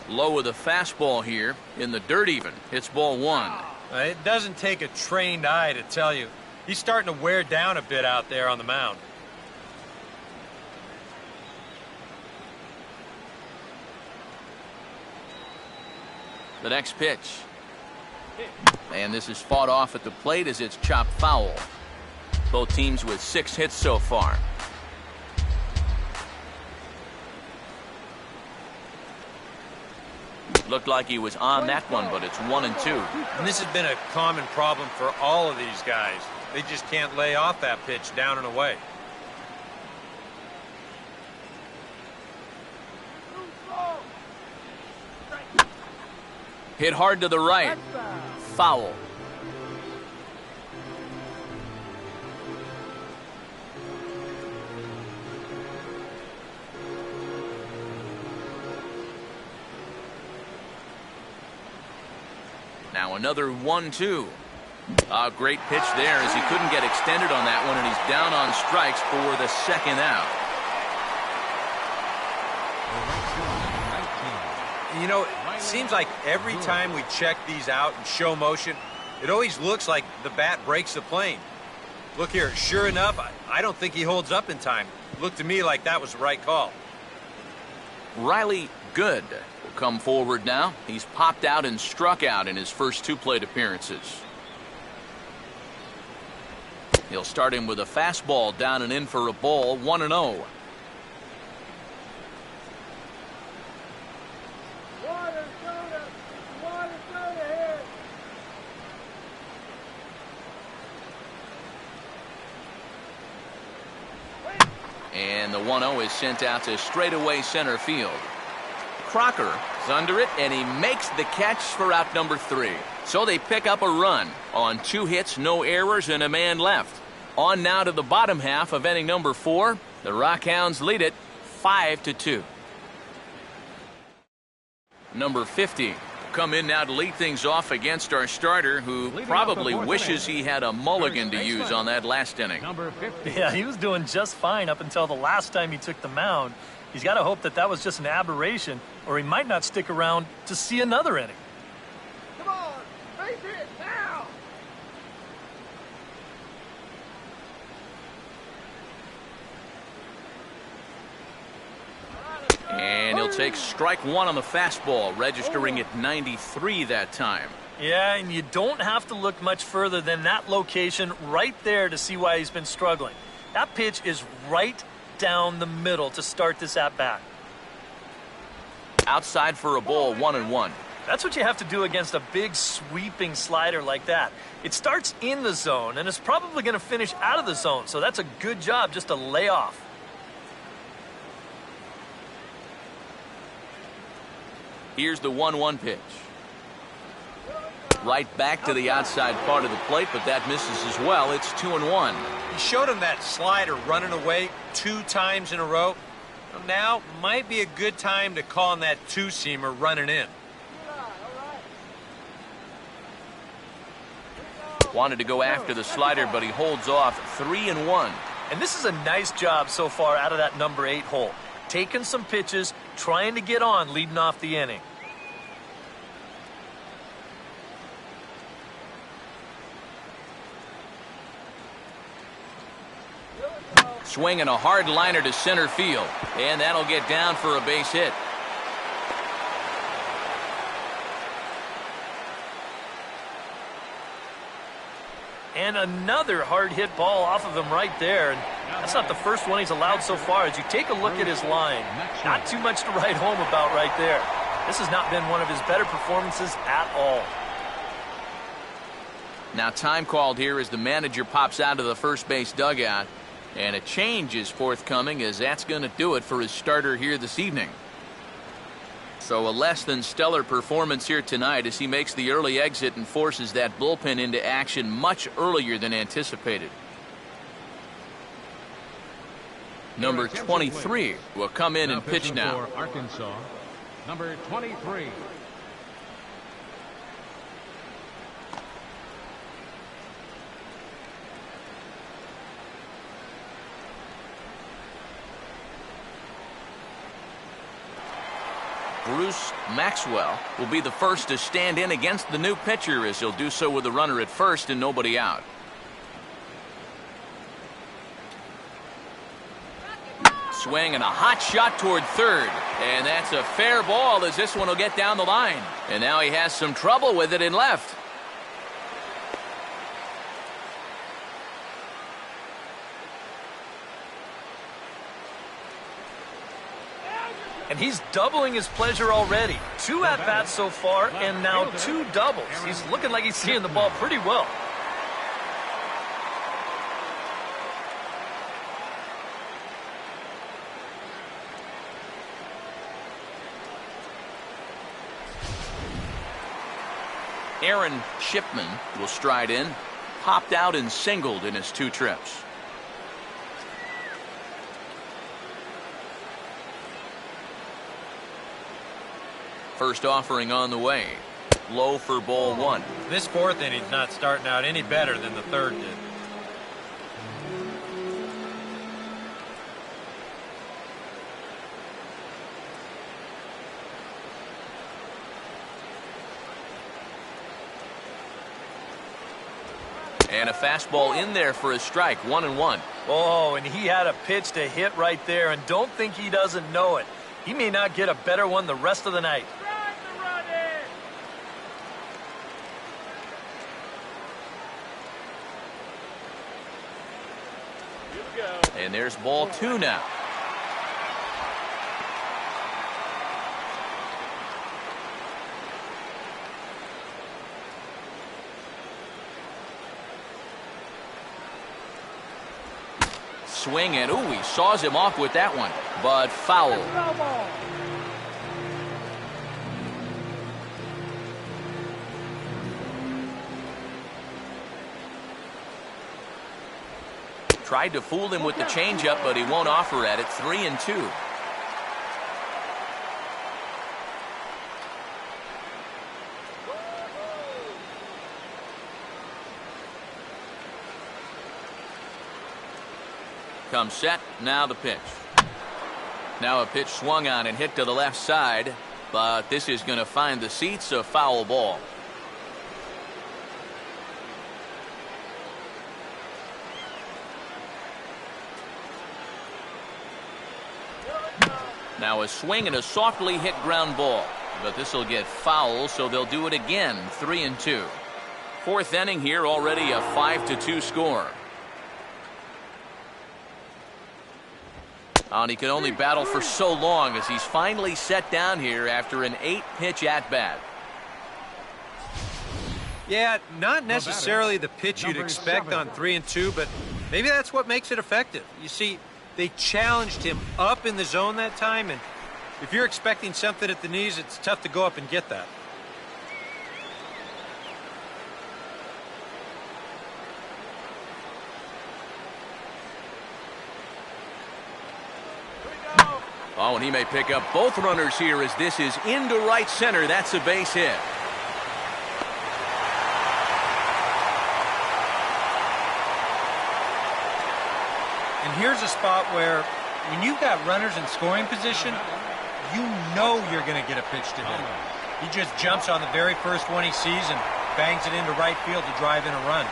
Low with a fastball here in the dirt even. It's ball 1. It doesn't take a trained eye to tell you. He's starting to wear down a bit out there on the mound. The next pitch. And this is fought off at the plate as it's chopped foul. Both teams with 6 hits so far. Looked like he was on that one, but it's 1-2. And this has been a common problem for all of these guys. They just can't lay off that pitch down and away. Hit hard to the right. Foul. Now another 1-2. A great pitch there as he couldn't get extended on that one, and he's down on strikes for the second out. You know, it seems like every time we check these out in show motion, it always looks like the bat breaks the plane. Look here, sure enough, I don't think he holds up in time. Looked to me like that was the right call. Riley Good will come forward now. He's popped out and struck out in his first 2 plate appearances. He'll start him with a fastball down and in for a ball. 1-0. And the 1-0 is sent out to straightaway center field. Crocker is under it, and he makes the catch for out number 3. So they pick up a run on 2 hits, no errors, and a man left. On now to the bottom half of inning number 4. The Rockhounds lead it 5-2. Number 50 come in now to lead things off against our starter, who probably wishes he had a mulligan to use on that last inning. Number 50. Yeah, he was doing just fine up until the last time he took the mound. He's got to hope that that was just an aberration, or he might not stick around to see another inning. Come on! Face it now! And he'll take strike 1 on the fastball, registering at 93 that time. Yeah, and you don't have to look much further than that location right there to see why he's been struggling. That pitch is right down the middle to start this at-bat. Outside for a ball, 1-1. That's what you have to do against a big sweeping slider like that. It starts in the zone, and it's probably going to finish out of the zone, so that's a good job just to lay off. Here's the 1-1 pitch. Right back to the outside part of the plate, but that misses as well. It's 2-1. He showed him that slider running away 2 times in a row. Well, now might be a good time to call on that 2-seamer running in. Wanted to go after the slider, but he holds off. 3-1. And this is a nice job so far out of that number 8 hole. Taking some pitches, trying to get on leading off the inning. Swinging a hard liner to center field, and that'll get down for a base hit. And another hard hit ball off of him right there. And that's not the first one he's allowed so far. As you take a look at his line, not too much to write home about right there. This has not been one of his better performances at all. Now time called here as the manager pops out of the first base dugout. And a change is forthcoming, as that's going to do it for his starter here this evening. So a less than stellar performance here tonight as he makes the early exit and forces that bullpen into action much earlier than anticipated. Number 23 will come in and pitch now. For Arkansas, number 23. Bruce Maxwell will be the first to stand in against the new pitcher, as he'll do so with a runner at first and nobody out. Swing and a hot shot toward third, and that's a fair ball as this one will get down the line. And now he has some trouble with it in left. And he's doubling his pleasure already. 2 at-bats so far, and now 2 doubles. He's looking like he's seeing the ball pretty well. Aaron Shipman will stride in. Popped out and singled in his 2 trips. First offering on the way. Low for ball 1. This 4th inning's not starting out any better than the 3rd did. And a fastball in there for a strike. 1-1. Oh, and he had a pitch to hit right there, and don't think he doesn't know it. He may not get a better one the rest of the night. And there's ball 2 now. Swing and ooh, he saws him off with that one, but foul. Tried to fool him with the changeup, but he won't offer at it. 3-2. Comes set, now the pitch. Now a pitch swung on and hit to the left side, but this is going to find the seats, a foul ball. Now a swing and a softly hit ground ball, but this will get foul, so they'll do it again. 3-2. 4th inning here, already a 5-2 score. And he can only battle for so long as he's finally set down here after an 8-pitch at-bat. Yeah, not necessarily the pitch you'd expect on 3-2, but maybe that's what makes it effective. You see, they challenged him up in the zone that time, and if you're expecting something at the knees, it's tough to go up and get that. Oh, and he may pick up both runners here as this is into right center. That's a base hit. And here's a spot where when you've got runners in scoring position, you know you're going to get a pitch to him. He just jumps on the very first one he sees and bangs it into right field to drive in a run.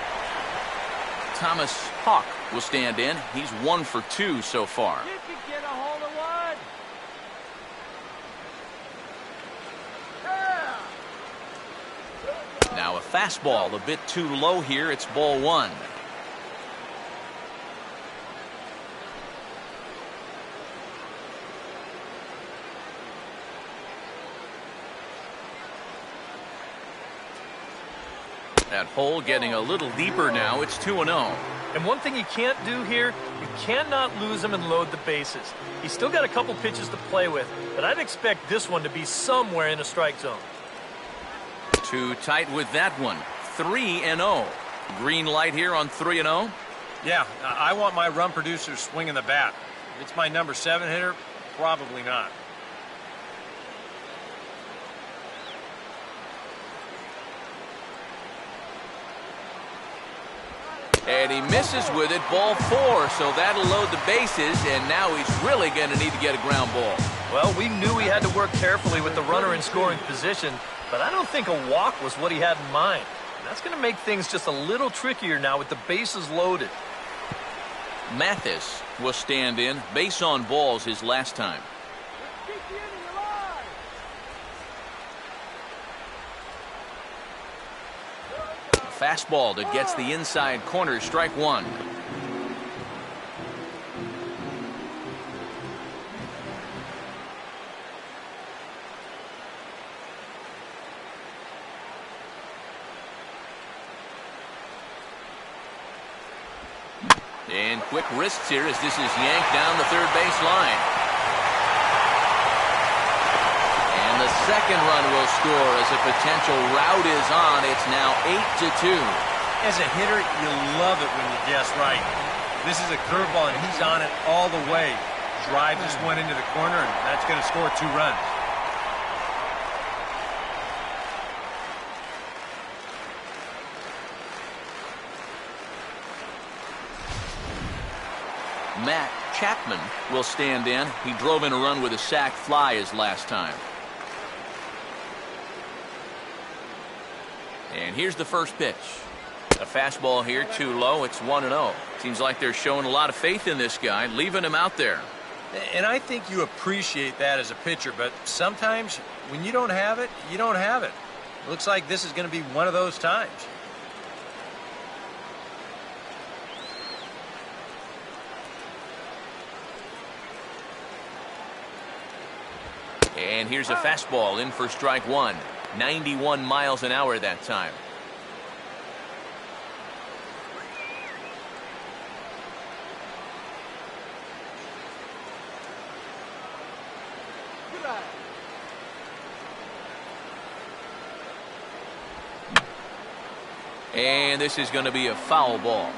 Thomas Hawk will stand in. He's 1 for 2 so far. You can get a hold of one. Yeah. Now a fastball a bit too low here. It's ball 1. That hole getting a little deeper now. It's 2-0. And one thing you can't do here, you cannot lose him and load the bases. He's still got a couple pitches to play with, but I'd expect this one to be somewhere in a strike zone. Too tight with that one. 3-0. Green light here on 3-0. Yeah, I want my run producer swinging the bat. If it's my number 7 hitter, probably not. And he misses with it, ball 4, so that'll load the bases, and now he's really going to need to get a ground ball. Well, we knew he had to work carefully with the runner in scoring position, but I don't think a walk was what he had in mind. That's going to make things just a little trickier now with the bases loaded. Mathis will stand in. Base on balls his last time. Keep the inning alive. Fastball that gets the inside corner, strike 1. And quick wrists here as this is yanked down the third base line. And the second run will score as a potential rout is on. It's now 8-2. As a hitter, you love it when you guess right. This is a curveball, and he's on it all the way. Drive this one into the corner, and that's going to score 2 runs. Matt Chapman will stand in. He drove in a run with a sac fly his last time. And here's the first pitch. A fastball here, too low. It's 1-0. Seems like they're showing a lot of faith in this guy, leaving him out there. And I think you appreciate that as a pitcher, but sometimes when you don't have it, you don't have it. Looks like this is going to be one of those times. And here's a fastball in for strike 1. 91 miles an hour that time. And this is going to be a foul ball.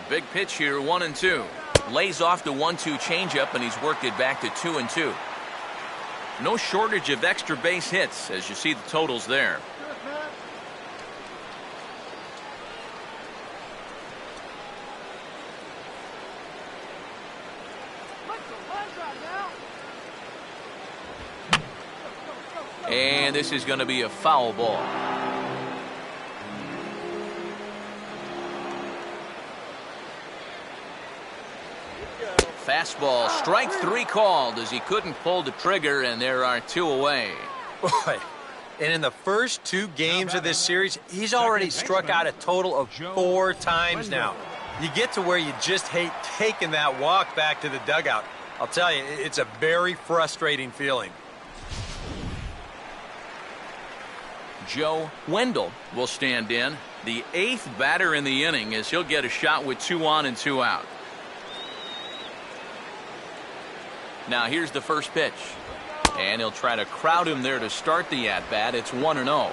Big pitch here, 1-2. Lays off the 1-2 changeup, and he's worked it back to 2-2. No shortage of extra base hits, as you see the totals there. And this is going to be a foul ball. Fastball, strike 3 called as he couldn't pull the trigger, and there are 2 away. Boy, and in the first 2 games of this series, he's already struck out a total of 4 times now. You get to where you just hate taking that walk back to the dugout. I'll tell you, it's a very frustrating feeling. Joe Wendell will stand in, the 8th batter in the inning, as he'll get a shot with 2 on and 2 out. Now here's the first pitch. And he'll try to crowd him there to start the at-bat. It's 1-0.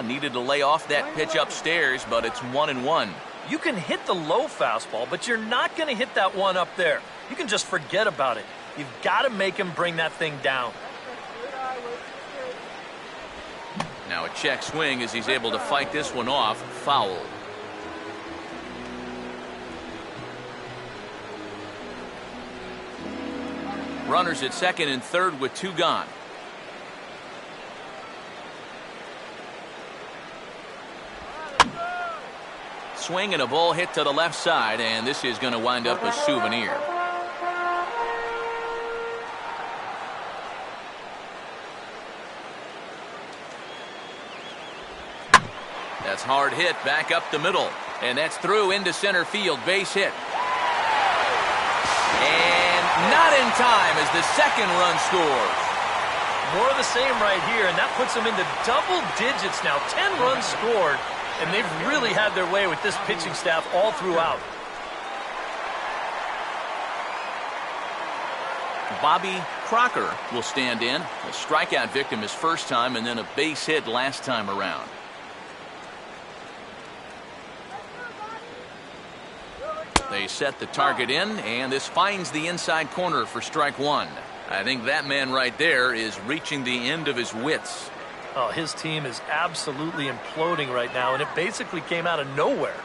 Needed to lay off that pitch upstairs, but it's 1-1. You can hit the low fastball, but you're not going to hit that one up there. You can just forget about it. You've got to make him bring that thing down. Now a check swing as he's able to fight this one off. Foul. Runners at second and third with 2 gone. Swing and a ball hit to the left side, and this is going to wind up a souvenir. That's hard hit back up the middle, and that's through into center field, base hit. And not in time as the second run scores. More of the same right here, and that puts them into double digits now. 10 runs scored, and they've really had their way with this pitching staff all throughout. Bobby Crocker will stand in. A strikeout victim his first time, and then a base hit last time around. They set the target in, and this finds the inside corner for strike one. I think that man right there is reaching the end of his wits. Oh, his team is absolutely imploding right now, and it basically came out of nowhere.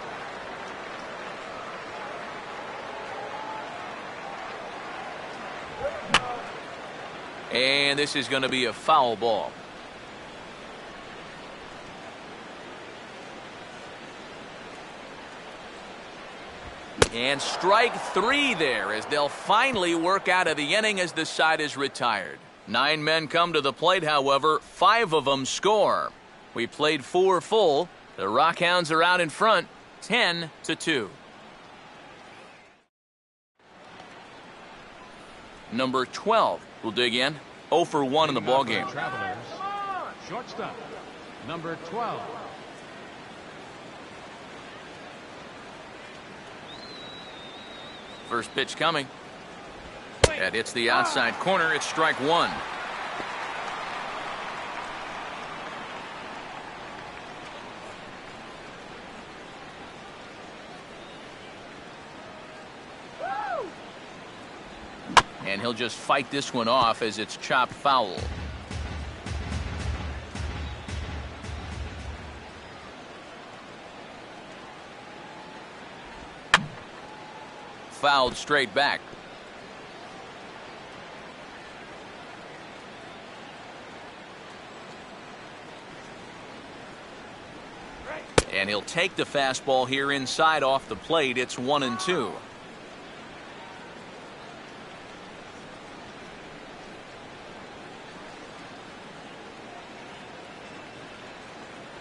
And this is going to be a foul ball. And strike 3 there as they'll finally work out of the inning as the side is retired. 9 men come to the plate, however, 5 of them score. We played 4 full. The Rockhounds are out in front, 10-2. Number 12 will dig in, 0 for 1 in the ballgame. Travelers, shortstop, number 12. First pitch coming. That hits the outside corner. It's strike 1. And he'll just fight this one off as it's chopped foul. Fouled straight back. And he'll take the fastball here inside off the plate. It's 1-2.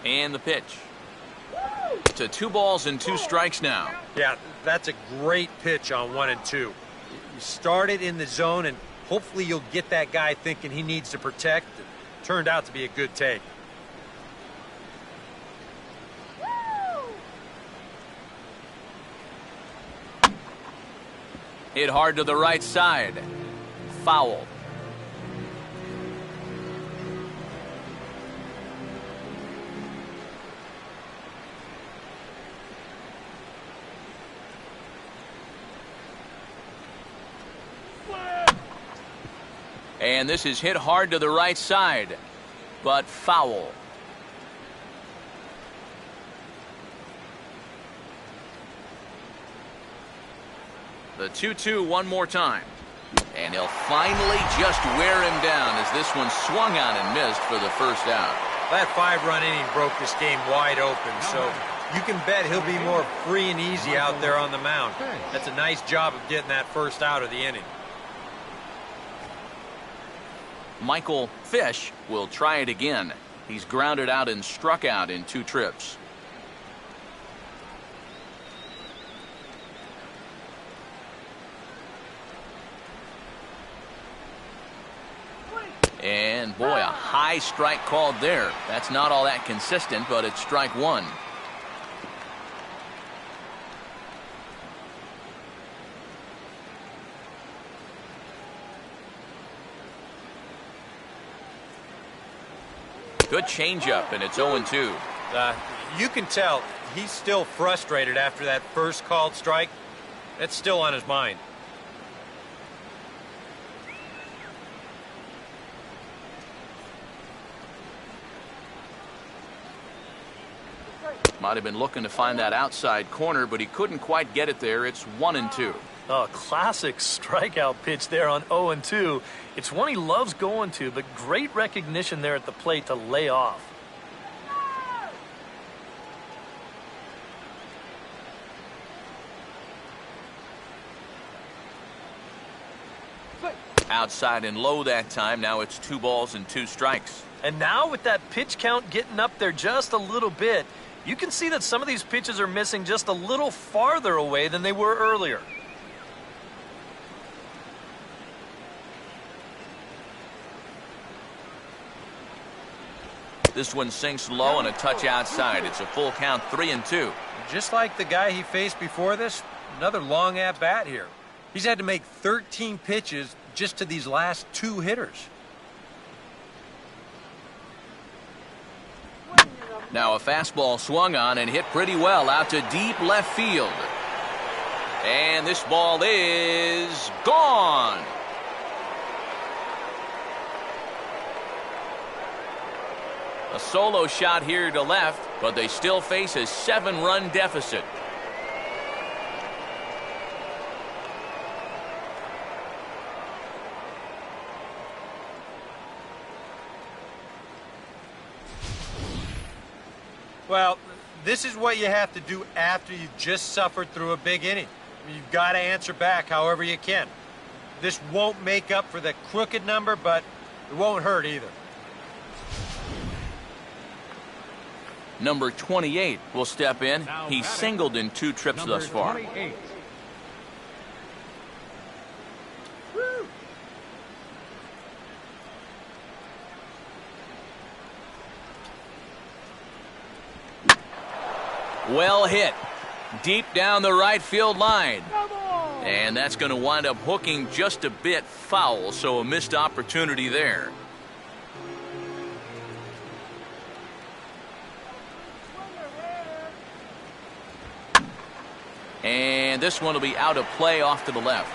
And the pitch. To 2 balls and 2 strikes now. Yeah, that's a great pitch on 1 and 2. You start it in the zone, and hopefully you'll get that guy thinking he needs to protect. It turned out to be a good take. Hit hard to the right side. Foul. And this is hit hard to the right side, but foul. The 2-2 one more time. And he'll finally just wear him down as this one swung on and missed for the first out. That 5-run inning broke this game wide open, so you can bet he'll be more free and easy out there on the mound. That's a nice job of getting that first out of the inning. Michael Fish will try it again. He's grounded out and struck out in 2 trips. And boy, a high strike called there. That's not all that consistent, but it's strike 1. Good changeup, and it's 0-2. You can tell he's still frustrated after that first called strike. That's still on his mind. Might have been looking to find that outside corner, but he couldn't quite get it there. It's 1-2. Oh, classic strikeout pitch there on 0-2. It's one he loves going to, but great recognition there at the plate to lay off. Outside and low that time. Now it's 2 balls and 2 strikes. And now with that pitch count getting up there just a little bit, you can see that some of these pitches are missing just a little farther away than they were earlier. This one sinks low and a touch outside. It's a full count, 3-2. Just like the guy he faced before this, another long at-bat here. He's had to make 13 pitches just to these last 2 hitters. Now a fastball swung on and hit pretty well out to deep left field. And this ball is gone. A solo shot here to left, but they still face a 7-run deficit. Well, this is what you have to do after you've just suffered through a big inning. You've got to answer back however you can. This won't make up for the crooked number, but it won't hurt either. Number 28 will step in. He's singled in 2 trips thus far. 28. Well hit. Deep down the right field line. And that's going to wind up hooking just a bit foul, so a missed opportunity there. And this one will be out of play off to the left.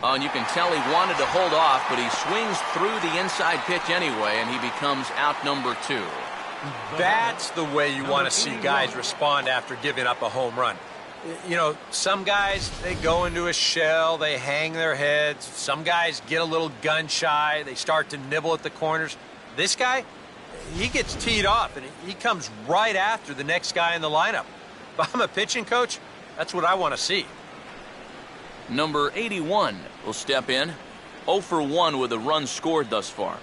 Oh, and you can tell he wanted to hold off, but he swings through the inside pitch anyway, and he becomes out number 2. That's the way you want to see guys respond after giving up a home run. You know, some guys, they go into a shell, they hang their heads. Some guys get a little gun shy, they start to nibble at the corners. This guy, he gets teed off, and he comes right after the next guy in the lineup. If I'm a pitching coach, that's what I want to see. Number 81 will step in. 0 for 1 with a run scored thus far.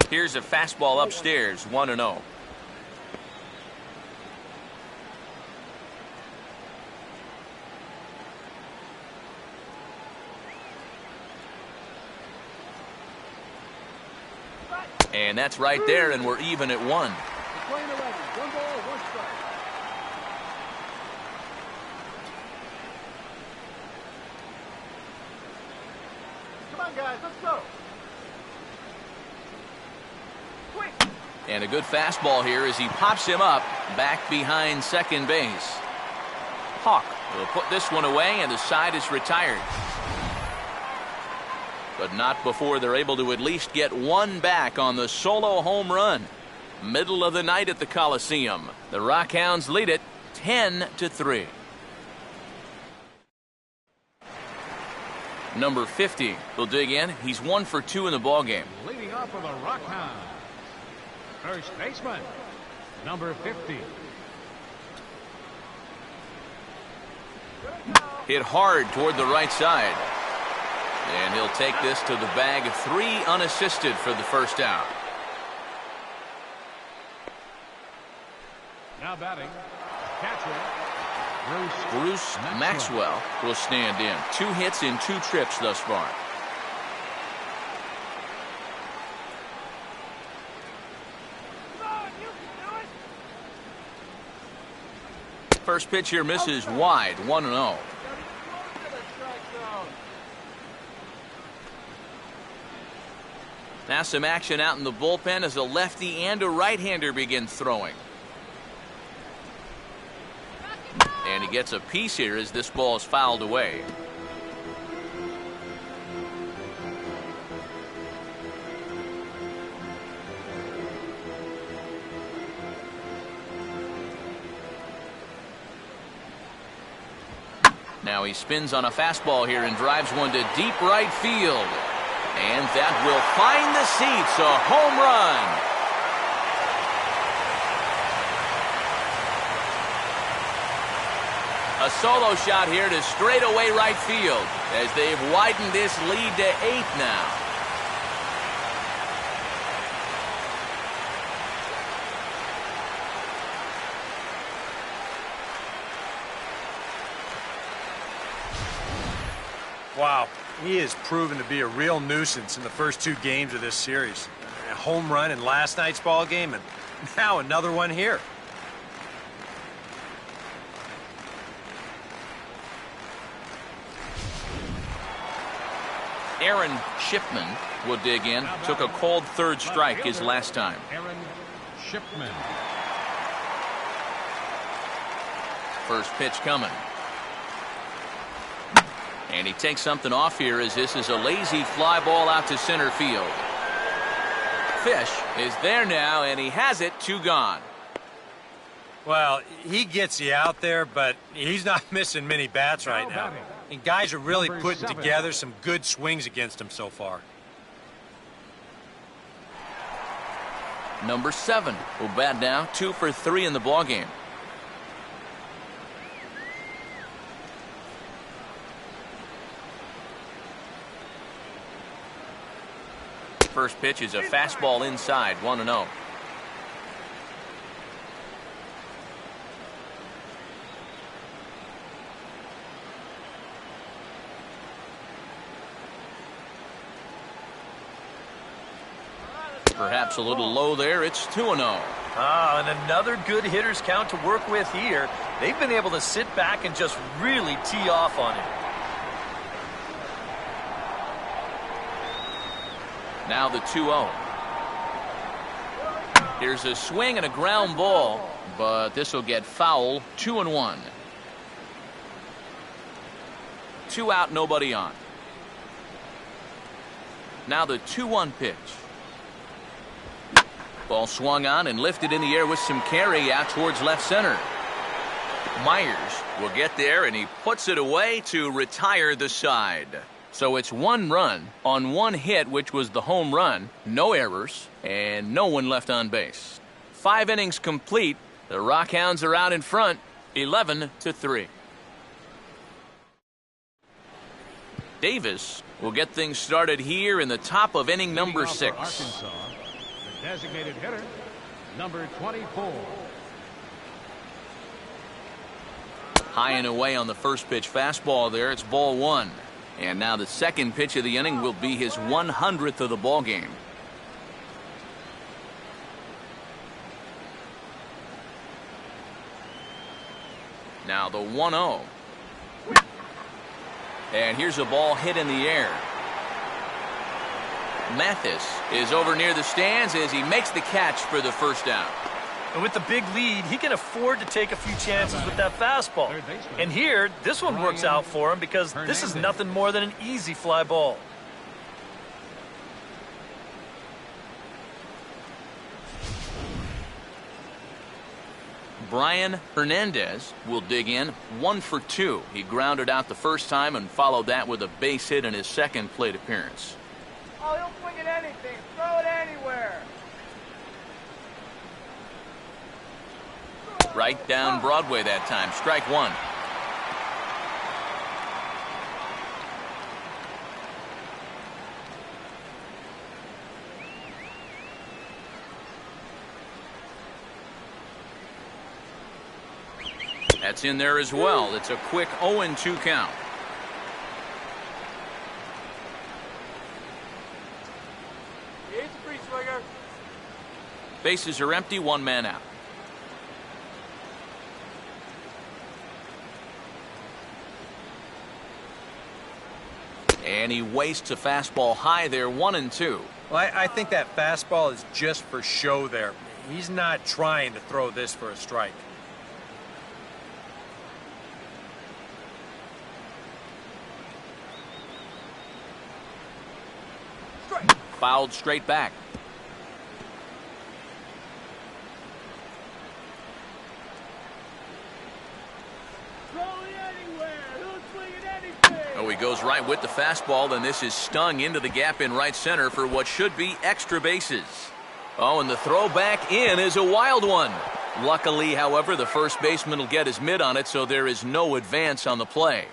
Here's a fastball upstairs, 1-0. And that's right there, and we're even at 1. Playing already. 1 ball, 1 strike. Come on, guys, let's go. And a good fastball here as he pops him up back behind second base. Hawk will put this one away, and the side is retired. But not before they're able to at least get 1 back on the solo home run. Middle of the night at the Coliseum. The Rockhounds lead it 10-3. Number 50 will dig in. He's 1 for 2 in the ballgame. Leading off for the Rockhounds, first baseman, number 50. Hit hard toward the right side. And he'll take this to the bag of 3 unassisted for the first out. Now batting, catcher, Bruce Maxwell will stand in. 2 hits in 2 trips thus far. First pitch here misses wide, 1-0. Now some action out in the bullpen as a lefty and a right-hander begin throwing. And And he gets a piece here as this ball is fouled away. Now he spins on a fastball here and drives one to deep right field. And that will find the seats, a home run. A solo shot here to straightaway right field as they've widened this lead to 8 now. Wow, he has proven to be a real nuisance in the first 2 games of this series. A home run in last night's ball game, and now another one here. Aaron Shipman will dig in. Took a called third strike his last time. Aaron Shipman. First pitch coming. And he takes something off here as this is a lazy fly ball out to center field. Fish is there now, and he has it, 2 gone. Well, he gets you out there, but he's not missing many bats right now. And guys are really putting together some good swings against him so far. Number 7 will bat now, 2 for 3 in the ballgame. First pitch is a fastball inside, 1-0. Perhaps a little low there. It's 2-0. Ah, and another good hitter's count to work with here. They've been able to sit back and just really tee off on him. Now the 2-0. Here's a swing and a ground ball, but this will get foul. 2-1. 2 out, nobody on. Now the 2-1 pitch. Ball swung on and lifted in the air with some carry out towards left center. Myers will get there, and he puts it away to retire the side. So it's 1 run on 1 hit, which was the home run, no errors, and no one left on base. 5 innings complete. The Rockhounds are out in front, 11-3. Davis will get things started here in the top of inning number 6. Arkansas, the designated hitter, number 24. High and away on the first pitch fastball there. It's ball 1. And now the second pitch of the inning will be his 100th of the ball game. Now the 1-0. And here's a ball hit in the air. Mathis is over near the stands as he makes the catch for the first out. And with the big lead, he can afford to take a few chances with that fastball. And here, this one works out for him because this is nothing more than an easy fly ball. Brian Hernandez will dig in, 1 for 2. He grounded out the first time and followed that with a base hit in his second plate appearance. Oh, he'll swing at anything. Throw it anywhere. Right down Broadway that time. Strike 1. That's in there as well. It's a quick 0-2 count. He's a free swinger. Bases are empty, 1 man out. And he wastes a fastball high there, 1-2. Well, I think that fastball is just for show there. He's not trying to throw this for a strike. fouled straight back. Oh, he goes right with the fastball, and this is stung into the gap in right center for what should be extra bases. Oh, and the throw back in is a wild one. Luckily, however, the first baseman will get his mitt on it, so there is no advance on the play.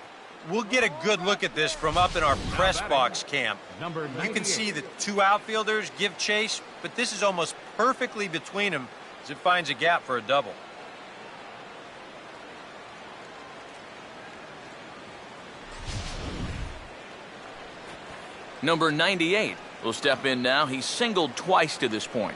We'll get a good look at this from up in our press box camp. You can see the two outfielders give chase, but this is almost perfectly between them as it finds a gap for a double. Number 98 will step in now. He's singled twice to this point.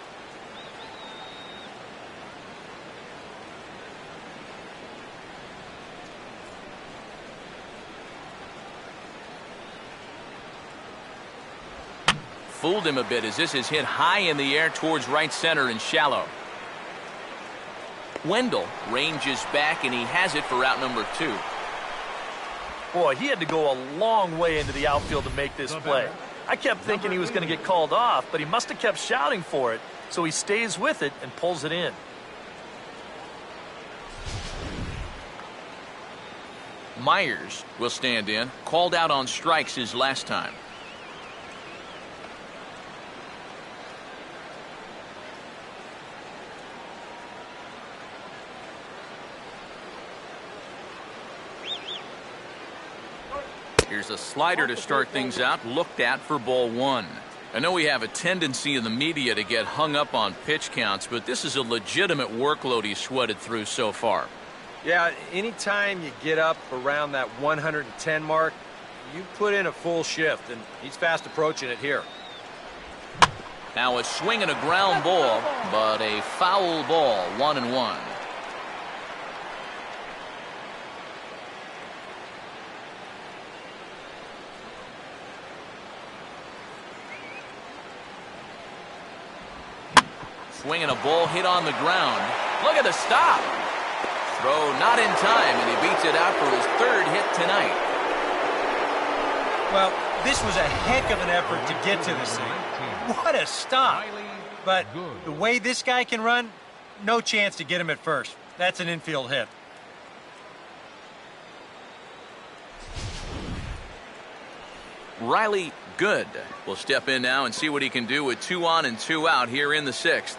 Fooled him a bit as this is hit high in the air towards right center and shallow. Wendell ranges back, and he has it for out number 2. Boy, he had to go a long way into the outfield to make this play. I kept thinking he was going to get called off, but he must have kept shouting for it, so he stays with it and pulls it in. Myers will stand in. Called out on strikes his last time. Here's a slider to start things out, looked at for ball 1. I know we have a tendency in the media to get hung up on pitch counts, but this is a legitimate workload he's sweated through so far. Yeah, anytime you get up around that 110 mark, you put in a full shift, and he's fast approaching it here. Now a swing and a ground ball, but a foul ball, 1-1. Swinging a ball hit on the ground. Look at the stop. Throw not in time, and he beats it out for his 3rd hit tonight. Well, this was a heck of an effort to get to this thing. What a stop. But the way this guy can run, no chance to get him at first. That's an infield hit. Riley Good will step in now and see what he can do with 2 on and 2 out here in the 6th.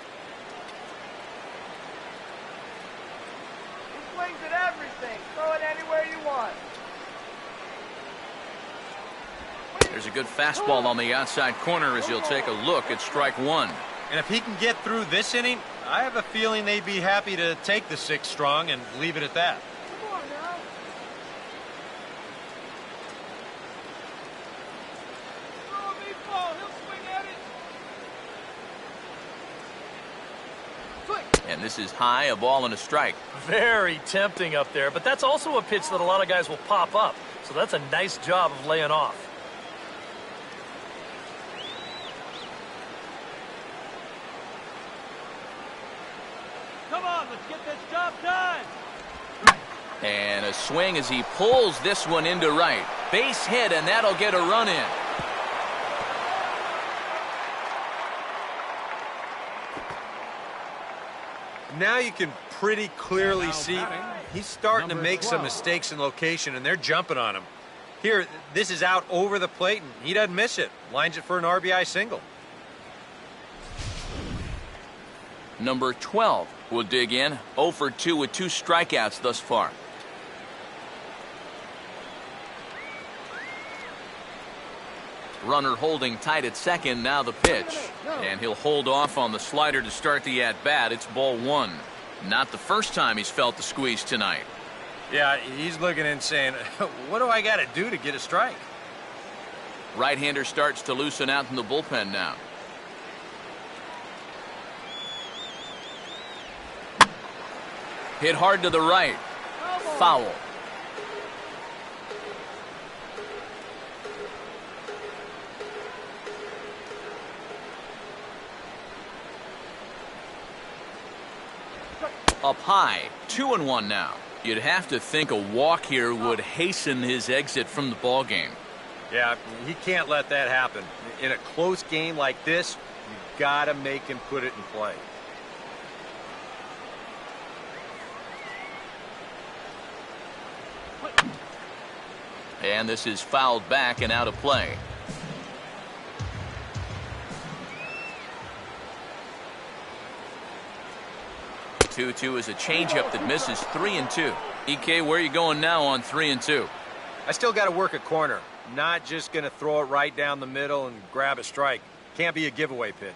He swings at everything. Throw it anywhere you want. There's a good fastball on the outside corner as he'll take a look at strike 1. And if he can get through this inning, I have a feeling they'd be happy to take the 6 strong and leave it at that. Come on now. Throw a meat ball. He'll swing at it. Swing. And this is high, a ball and a strike. Very tempting up there, but that's also a pitch that a lot of guys will pop up. So that's a nice job of laying off. Come on, let's get this job done. And a swing as he pulls this one into right. Base hit, and that'll get a run in. Now you can pretty clearly see he's starting to make some mistakes in location, and they're jumping on him. Here, this is out over the plate, and he doesn't miss it. Lines it for an RBI single. Number 12 will dig in. 0 for 2 with 2 strikeouts thus far. Runner holding tight at second. Now the pitch. And he'll hold off on the slider to start the at-bat. It's ball 1. Not the first time he's felt the squeeze tonight. Yeah, he's looking and saying, what do I got to do to get a strike? Right-hander starts to loosen out in the bullpen now. Hit hard to the right. Foul. Up high, 2-1 now. You'd have to think a walk here would hasten his exit from the ballgame. Yeah, he can't let that happen. In a close game like this, you've got to make him put it in play. And this is fouled back and out of play. 2-2 is a changeup that misses 3-2. EK, where are you going now on 3-2? I still got to work a corner. Not just going to throw it right down the middle and grab a strike. Can't be a giveaway pitch.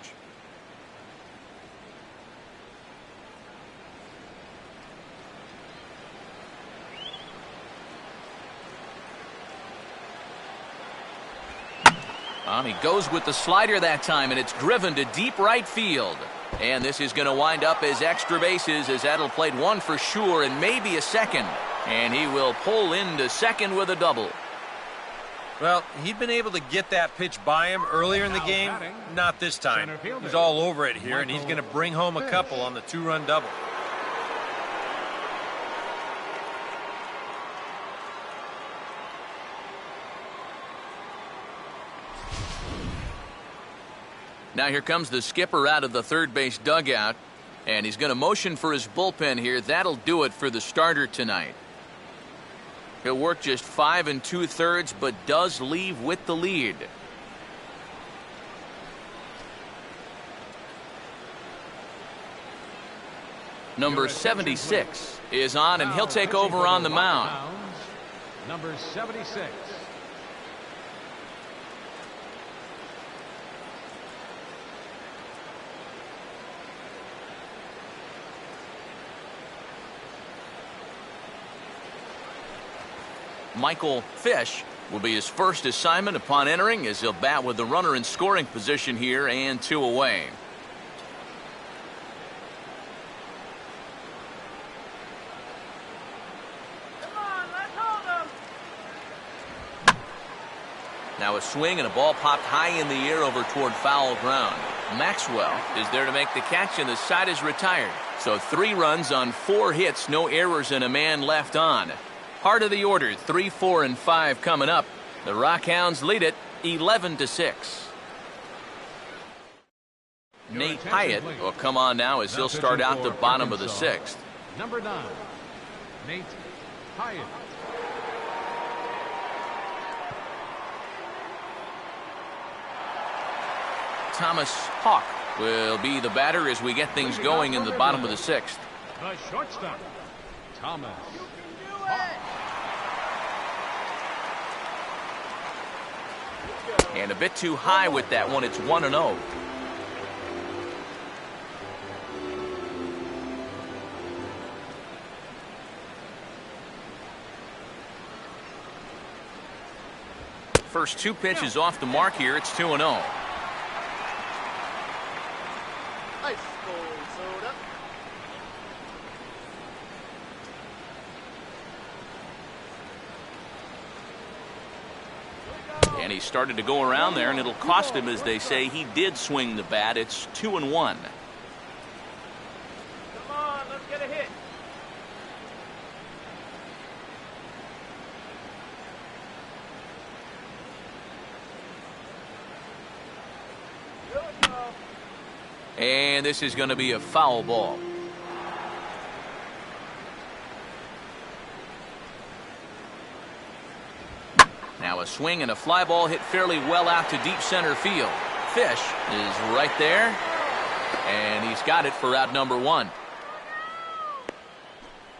He goes with the slider that time, and it's driven to deep right field. And this is going to wind up as extra bases, as that'll played one for sure and maybe a second. And he will pull into second with a double. Well, he'd been able to get that pitch by him earlier in the game. Not this time. He's all over it here, and he's going to bring home a couple on the two-run double. Now here comes the skipper out of the third base dugout, and he's going to motion for his bullpen here. That'll do it for the starter tonight. He'll work just 5 2/3, but does leave with the lead. Number 76 is on, and he'll take over on the mound. Number 76. Michael Fish will be his first assignment upon entering, as he'll bat with the runner in scoring position here and 2 away. Come on, let's hold him. Now a swing and a ball popped high in the air over toward foul ground. Maxwell is there to make the catch, and the side is retired. So 3 runs on 4 hits, no errors, and a man left on. Heart of the order, 3, 4, and 5 coming up. The Rockhounds lead it 11-6. Nate Hyatt will come on now as he'll start out the bottom of the 6th. Number 9, Nate Hyatt. Thomas Hawk will be the batter as we get things going in the bottom of the 6th. The shortstop, Thomas. And a bit too high with that one. It's 1-0. First 2 pitches off the mark here. It's 2-0. Ice cold soda. And he started to go around there, and it'll cost him, as they say. He did swing the bat. It's 2-1. Come on, let's get a hit. Here we go. And this is going to be a foul ball. Now a swing and a fly ball hit fairly well out to deep center field. Fish is right there, and he's got it for out number 1.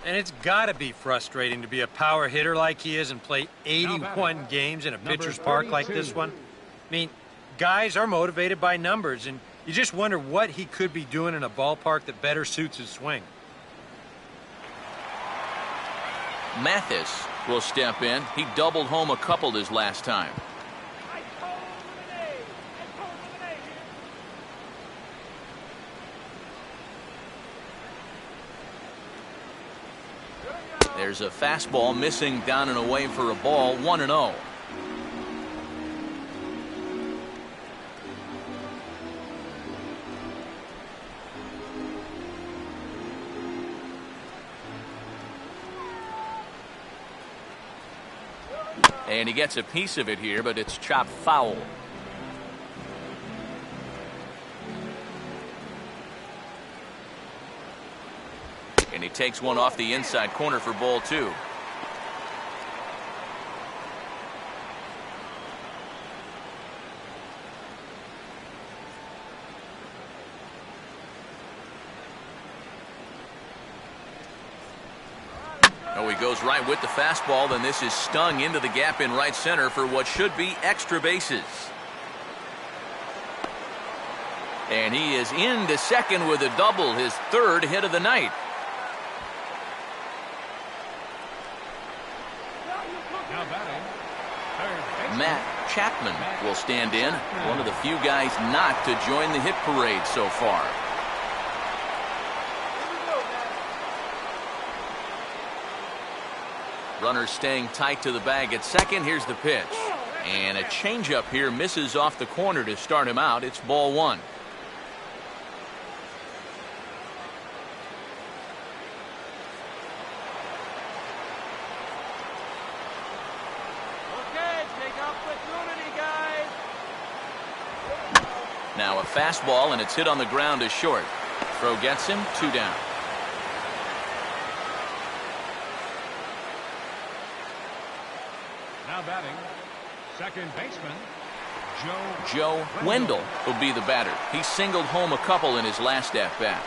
And it's got to be frustrating to be a power hitter like he is and play 81 games in a pitcher's park like this one. I mean, guys are motivated by numbers, and you just wonder what he could be doing in a ballpark that better suits his swing. Mathis will step in. He doubled home a couple his last time. Ice cold lemonade. Ice cold lemonade here. There's a fastball missing down and away for a ball. 1-0. And he gets a piece of it here, but it's chopped foul. And he takes one off the inside corner for ball 2. Oh, he goes right with the fastball, then this is stung into the gap in right center for what should be extra bases. And he is into second with a double, his 3rd hit of the night. Now batting, third baseman. Matt Chapman will stand in, one of the few guys not to join the hit parade so far. Runner staying tight to the bag at second. Here's the pitch. And a changeup here misses off the corner to start him out. It's ball 1. Okay, take opportunity, guys. Now a fastball, and it's hit on the ground to short. Throw gets him, 2 down. Now batting, second baseman, Joe Wendell will be the batter. He singled home a couple in his last at-bat.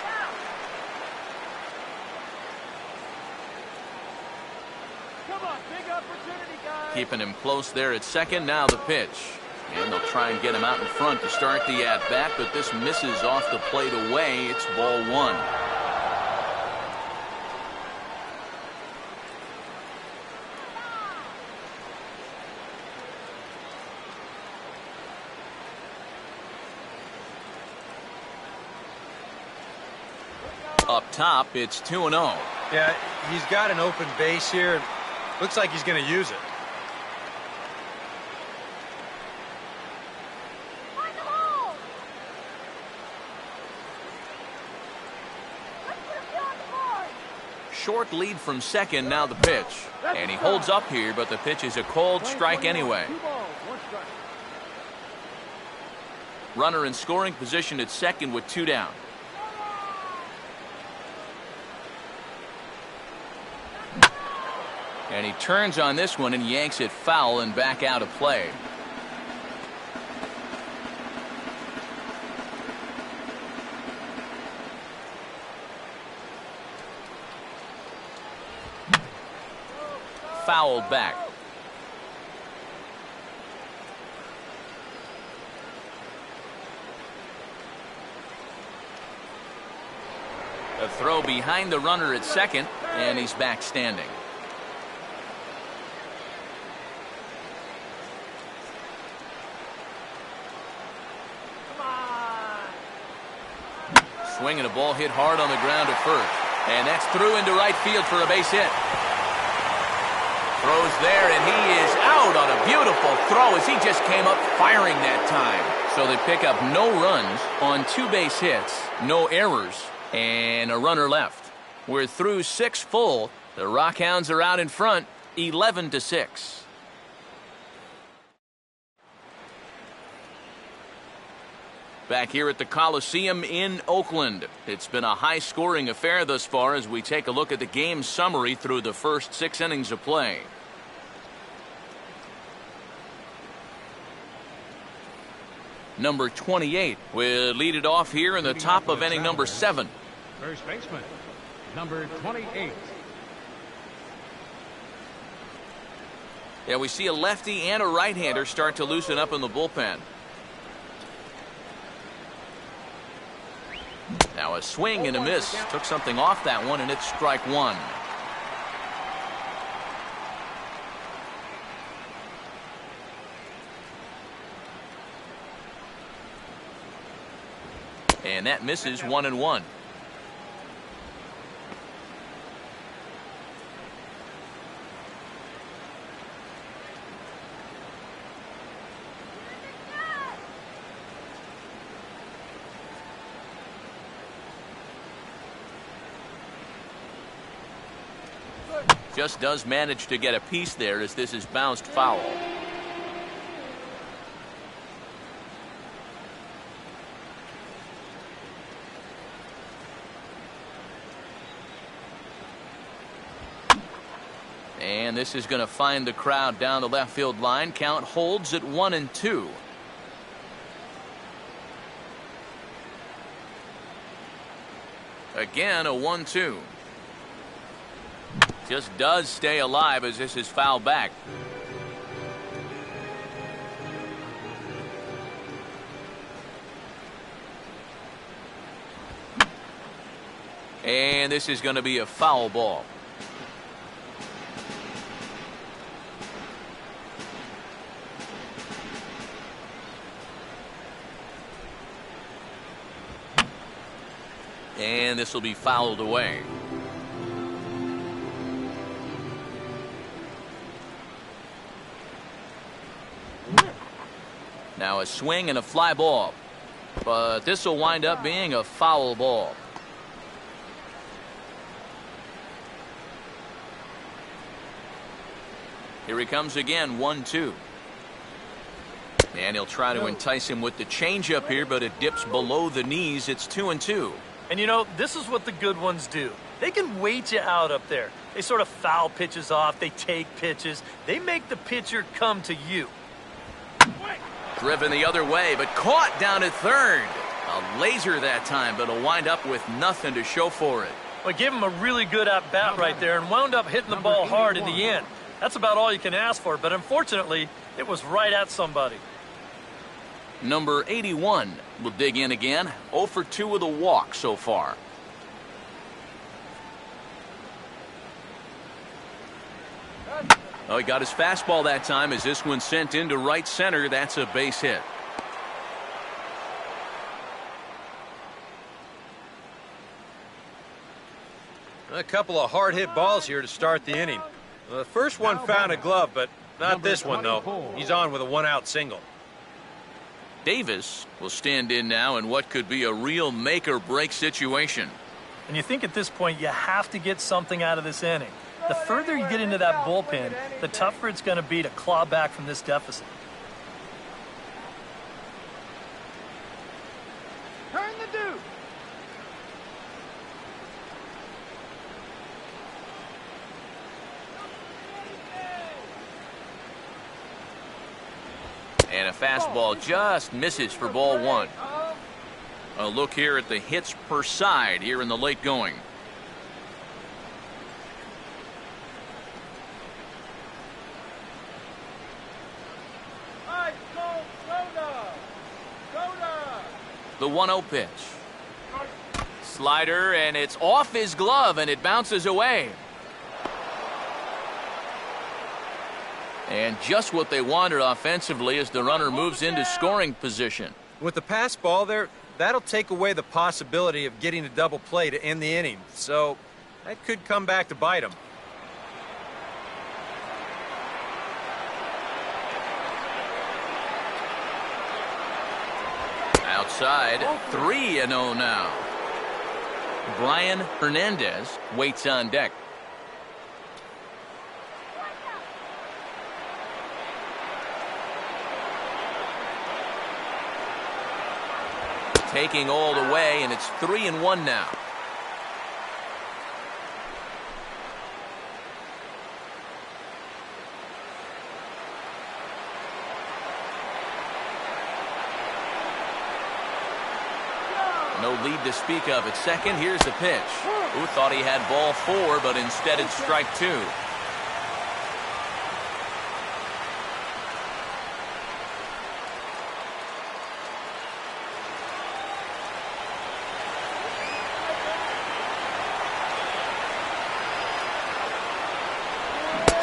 Come on, big opportunity, guys. Keeping him close there at second. Now the pitch. And they'll try and get him out in front to start the at-bat, but this misses off the plate away. It's ball 1. Up top, it's 2-0. Yeah, he's got an open base here. Looks like he's going to use it. Find the hole. Let's put a on the board. Short lead from second, now the pitch. And he holds up here, but the pitch is a cold strike anyway. 2 balls, 1 strike. Runner in scoring position at second with 2 down. And he turns on this one and yanks it foul and back out of play. Fouled back. A throw behind the runner at second, and he's back standing. Swing and a ball hit hard on the ground at first. And that's through into right field for a base hit. Throws there, and he is out on a beautiful throw as he just came up firing that time. So they pick up no runs on 2 base hits, no errors, and a runner left. We're through 6 full. The Rockhounds are out in front, 11-6. Back here at the Coliseum in Oakland. It's been a high-scoring affair thus far as we take a look at the game summary through the first 6 innings of play. Number 28 will lead it off here in the top of inning number 7. first baseman, number 28. Yeah, we see a lefty and a right-hander start to loosen up in the bullpen. Now a swing and a miss. Took something off that one, and it's strike 1. And that misses 1-1. Just does manage to get a piece there as this is bounced foul. And this is going to find the crowd down the left field line. Count holds at 1-2. Again, a 1-2. Just does stay alive as this is fouled back. And this is going to be a foul ball. And this will be fouled away. Now a swing and a fly ball. But this will wind up being a foul ball. Here he comes again, 1-2. And he'll try to entice him with the changeup here, but it dips below the knees. It's 2-2. And you know, this is what the good ones do. They can wait you out up there. They sort of foul pitches off. They take pitches. They make the pitcher come to you. Driven the other way, but caught down at third. A laser that time, but will wind up with nothing to show for it. Well, gave him a really good at-bat right there and wound up hitting the ball hard in the end. That's about all you can ask for, but unfortunately, it was right at somebody. Number 81 will dig in again. 0 for 2 with a walk so far. Oh, he got his fastball that time as this one sent into right center. That's a base hit. A couple of hard-hit balls here to start the inning. The first one found a glove, but not this one, though. He's on with a one-out single. Davis will stand in now in what could be a real make-or-break situation. And you think at this point you have to get something out of this inning. The further you get into that bullpen, the tougher it's going to be to claw back from this deficit. Turn the dude. And a fastball just misses for ball one. A look here at the hits per side here in the late going. The 1-0 pitch. Slider, and it's off his glove, and it bounces away. And just what they wanted offensively as the runner moves into scoring position. With the pass ball there, that'll take away the possibility of getting a double play to end the inning. So that could come back to bite him. Outside, 3-0 now. Brian Hernandez waits on deck. Taking all the way, and it's 3-1 now. No lead to speak of at second. Here's the pitch. Who thought he had ball 4, but instead it's strike 2.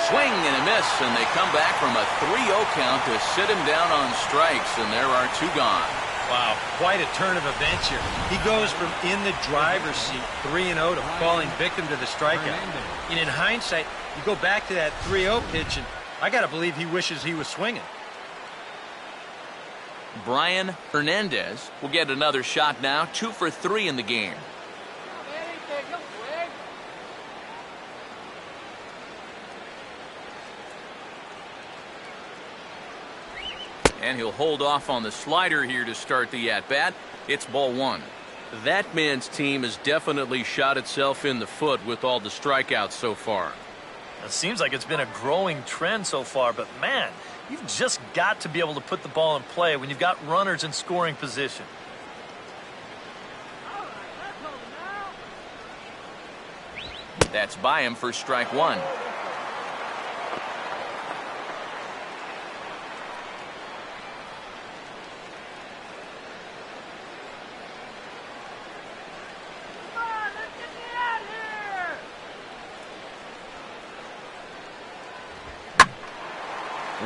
Swing and a miss, and they come back from a 3-0 count to sit him down on strikes, and there are 2 gone. Wow, quite a turn of events here. He goes from in the driver's seat, 3-0, to falling victim to the strikeout. And in hindsight, you go back to that 3-0 pitch, and I got to believe he wishes he was swinging. Brian Hernandez will get another shot now, 2 for 3 in the game. And he'll hold off on the slider here to start the at-bat. It's ball one. That man's team has definitely shot itself in the foot with all the strikeouts so far. It seems like it's been a growing trend so far, but man, you've just got to be able to put the ball in play when you've got runners in scoring position. That's by him for strike one.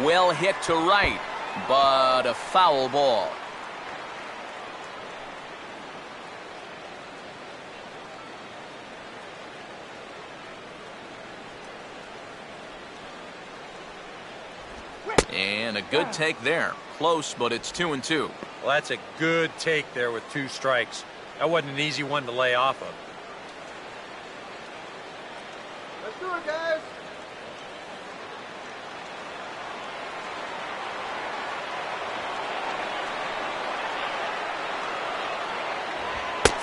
Well hit to right, but a foul ball. And a good take there. Close, but it's 2-2. Well, that's a good take there with 2 strikes. That wasn't an easy one to lay off of. Let's do it, guys.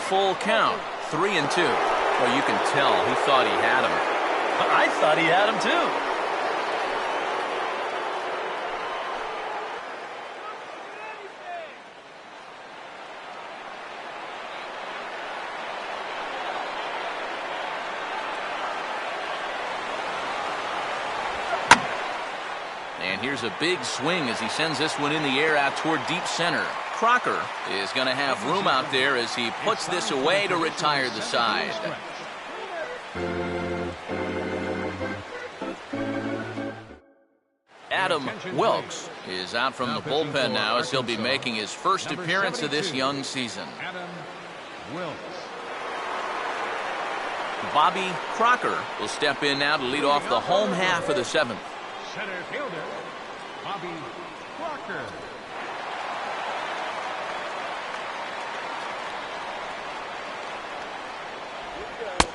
Full count, 3-2. Well, you can tell he thought he had him. I thought he had him too. And here's a big swing as he sends this one in the air out toward deep center. Crocker is going to have room out there as he puts this away to retire the side. Adam Wilkes is out from the bullpen now as he'll be making his first appearance of this young season. Adam Wilkes. Bobby Crocker will step in now to lead off the home half of the 7th. Center fielder, Bobby Crocker.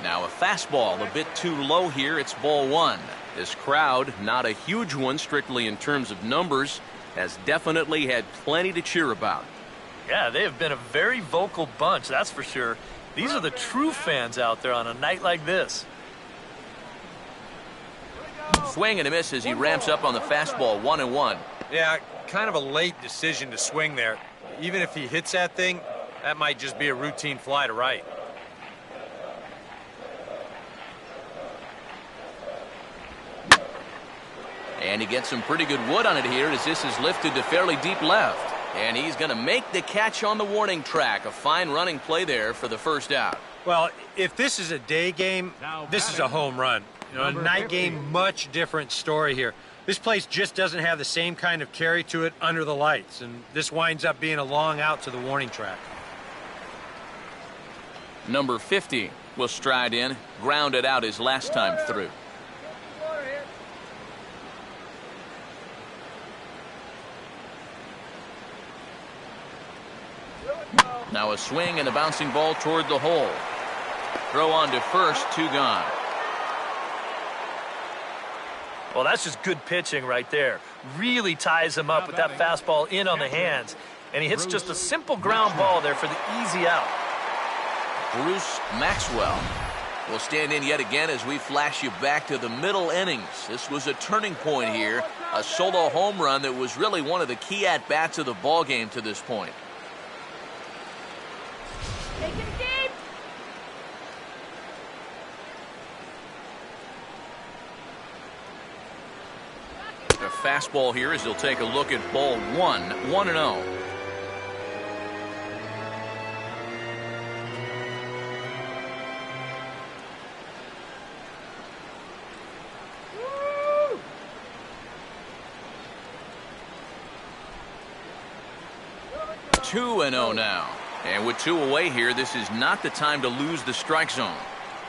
Now a fastball a bit too low here. It's ball one. This crowd, not a huge one strictly in terms of numbers, has definitely had plenty to cheer about. Yeah, they have been a very vocal bunch, that's for sure. These are the true fans out there on a night like this. Swing and a miss as he ramps up on the fastball, 1-1. Yeah, kind of a late decision to swing there. Even if he hits that thing, that might just be a routine fly to right. And he gets some pretty good wood on it here as this is lifted to fairly deep left. And he's going to make the catch on the warning track. A fine running play there for the first out. Well, if this is a day game, this is a home run. You know, a night game, much different story here. This place just doesn't have the same kind of carry to it under the lights, and this winds up being a long out to the warning track. Number 50 will stride in, grounded out his last time through. Now a swing and a bouncing ball toward the hole. Throw on to first, 2 gone. Well, that's just good pitching right there. Really ties him up with that fastball in on the hands. And he hits just a simple ground ball there for the easy out. Bruce Maxwell will stand in yet again as we flash you back to the middle innings. This was a turning point here. A solo home run that was really one of the key at-bats of the ball game to this point. Take it deep. A fastball here as he'll take a look at ball one, 1-0. Woo! 2-0 now. And with 2 away here, this is not the time to lose the strike zone.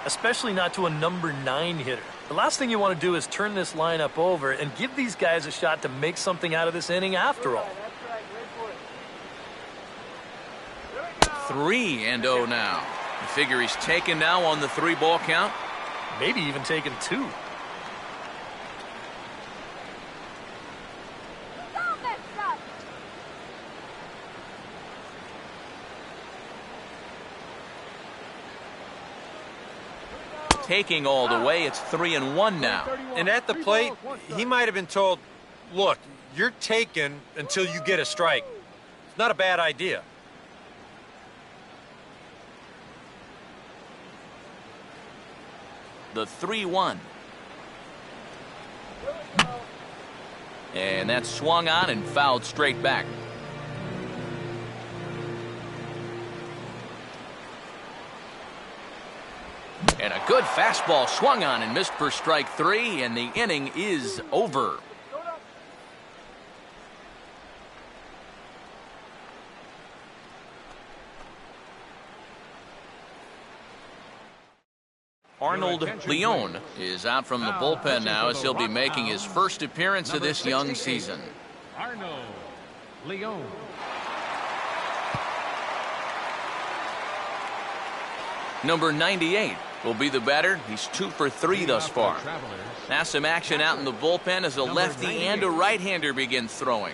Especially not to a number 9 hitter. The last thing you want to do is turn this lineup over and give these guys a shot to make something out of this inning after all. 3-0 now. You figure he's taken now on the 3-ball count? Maybe even taking 2. Don't mess up. taking all the way. It's 3-1 now. And at the plate, he might have been told, look, you're taken until you get a strike. It's not a bad idea. The 3-1. And that's swung on and fouled straight back. And a good fastball swung on and missed for strike 3, and the inning is over. Arnold Leone is out from the bullpen now as he'll be making his first appearance of this young season. Arnold Leone. Number 98 will be the batter. He's 2 for 3 thus far. Now some action out in the bullpen as a lefty and a right-hander begin throwing.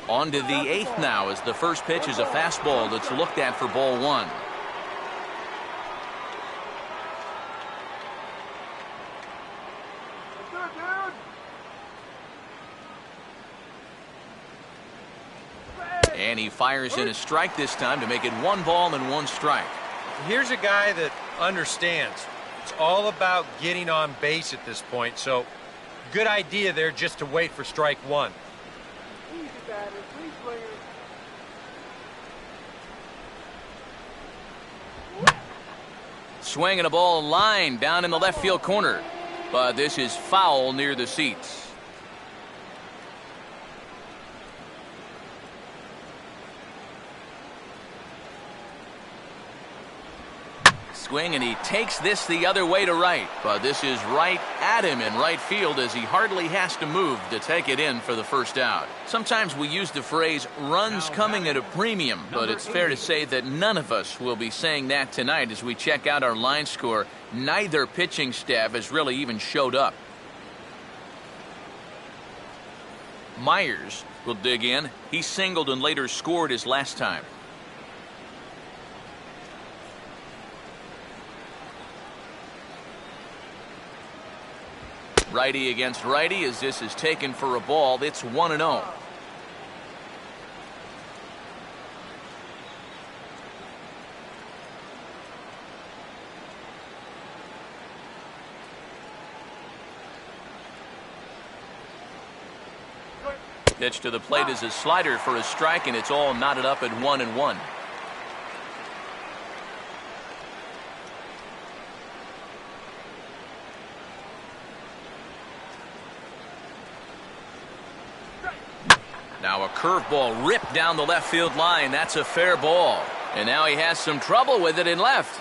On to the 8th now as the first pitch is a fastball that's looked at for ball 1. And he fires in a strike this time to make it 1 ball and 1 strike. Here's a guy that understands. It's all about getting on base at this point, so good idea there just to wait for strike 1. Easy, batter. Please swing it. Swinging a ball line down in the left field corner. But this is foul near the seats. Swing, and he takes this the other way to right. But this is right at him in right field as he hardly has to move to take it in for the first out. Sometimes we use the phrase runs coming at a premium, but it's fair to say that none of us will be saying that tonight as we check out our line score. Neither pitching staff has really even showed up. Myers will dig in. He singled and later scored his last time. Righty against righty as this is taken for a ball. It's 1-0. Pitch to the plate is a slider for a strike, and it's all knotted up at 1-1. Now a curveball ripped down the left field line. That's a fair ball. And now he has some trouble with it in left.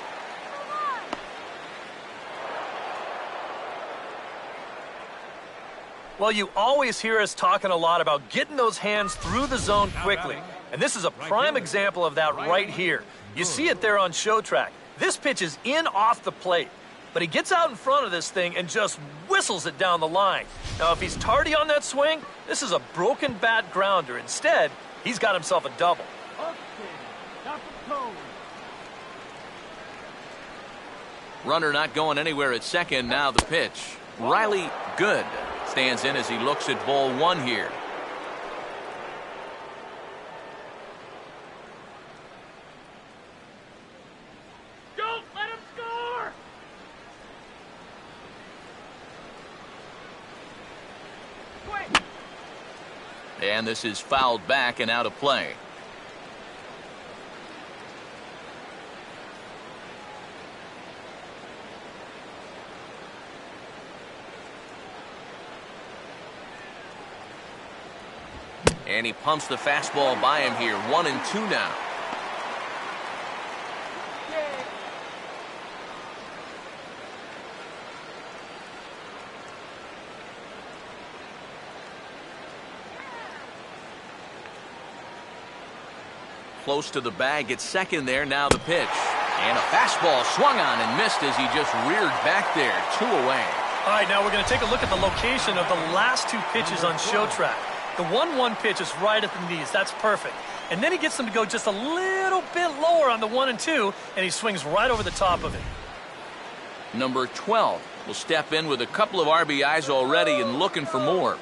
Well, you always hear us talking a lot about getting those hands through the zone quickly. And this is a prime example of that right here. You see it there on show track. This pitch is in off the plate. But he gets out in front of this thing and just whistles it down the line. Now, if he's tardy on that swing, this is a broken bat grounder. Instead, he's got himself a double. Runner not going anywhere at second. Now the pitch. Riley Good stands in as he looks at ball 1 here. Don't let him score! And this is fouled back and out of play. And he pumps the fastball by him here. 1-2 now. Close to the bag at second there. Now the pitch. And a fastball swung on and missed as he just reared back there. 2 away. All right, now we're going to take a look at the location of the last 2 pitches on show track. The 1-1 pitch is right at the knees. That's perfect. And then he gets them to go just a little bit lower on the 1 and 2, and he swings right over the top of it. Number 12 will step in with a couple of RBIs already and looking for more.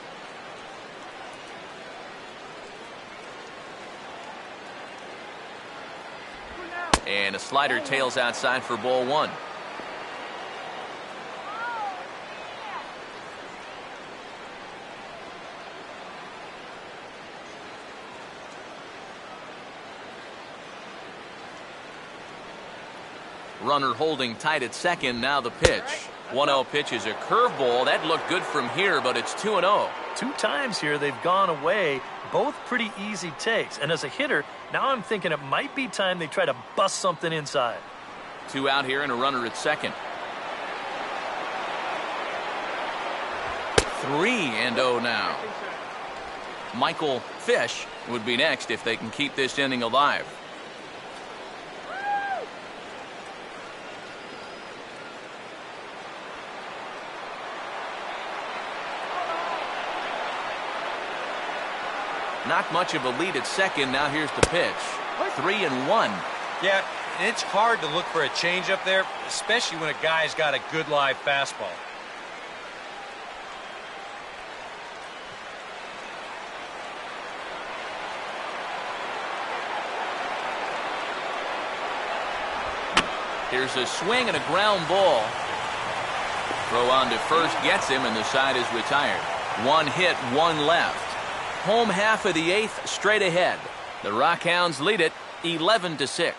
And a slider tails outside for ball 1. Runner holding tight at second. Now the pitch. 1-0 pitch is a curveball. That looked good from here, but it's 2-0. 2 times here they've gone away. Both pretty easy takes. And as a hitter, now I'm thinking it might be time they try to bust something inside. 2 out here and a runner at second. 3-0 now. Michael Fish would be next if they can keep this inning alive. Not much of a lead at second. Now here's the pitch. 3-1. Yeah, and it's hard to look for a changeup there, especially when a guy's got a good live fastball. Here's a swing and a ground ball. Throw on to first gets him, and the side is retired. 1 hit, 1 left. Home half of the 8th straight ahead. The Rockhounds lead it 11-6.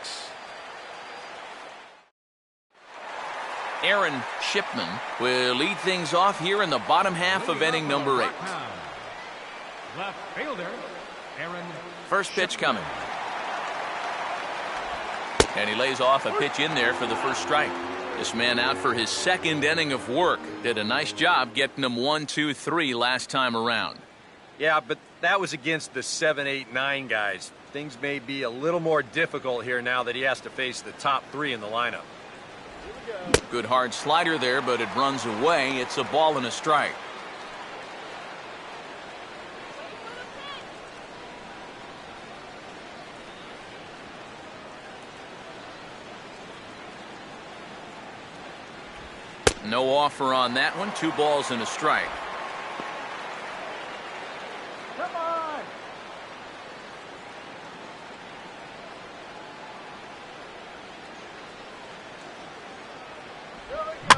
Aaron Shipman will lead things off here in the bottom half of inning number 8. Left fielder, Aaron. First pitch coming. And he lays off a pitch in there for the first strike. This man out for his 2nd inning of work. Did a nice job getting him 1, 2, 3 last time around. Yeah, but that was against the 7, 8, 9 guys. Things may be a little more difficult here now that he has to face the top 3 in the lineup. Good hard slider there, but it runs away. It's a ball and a strike. No offer on that one. 2 balls and a strike. Come on. Here we go.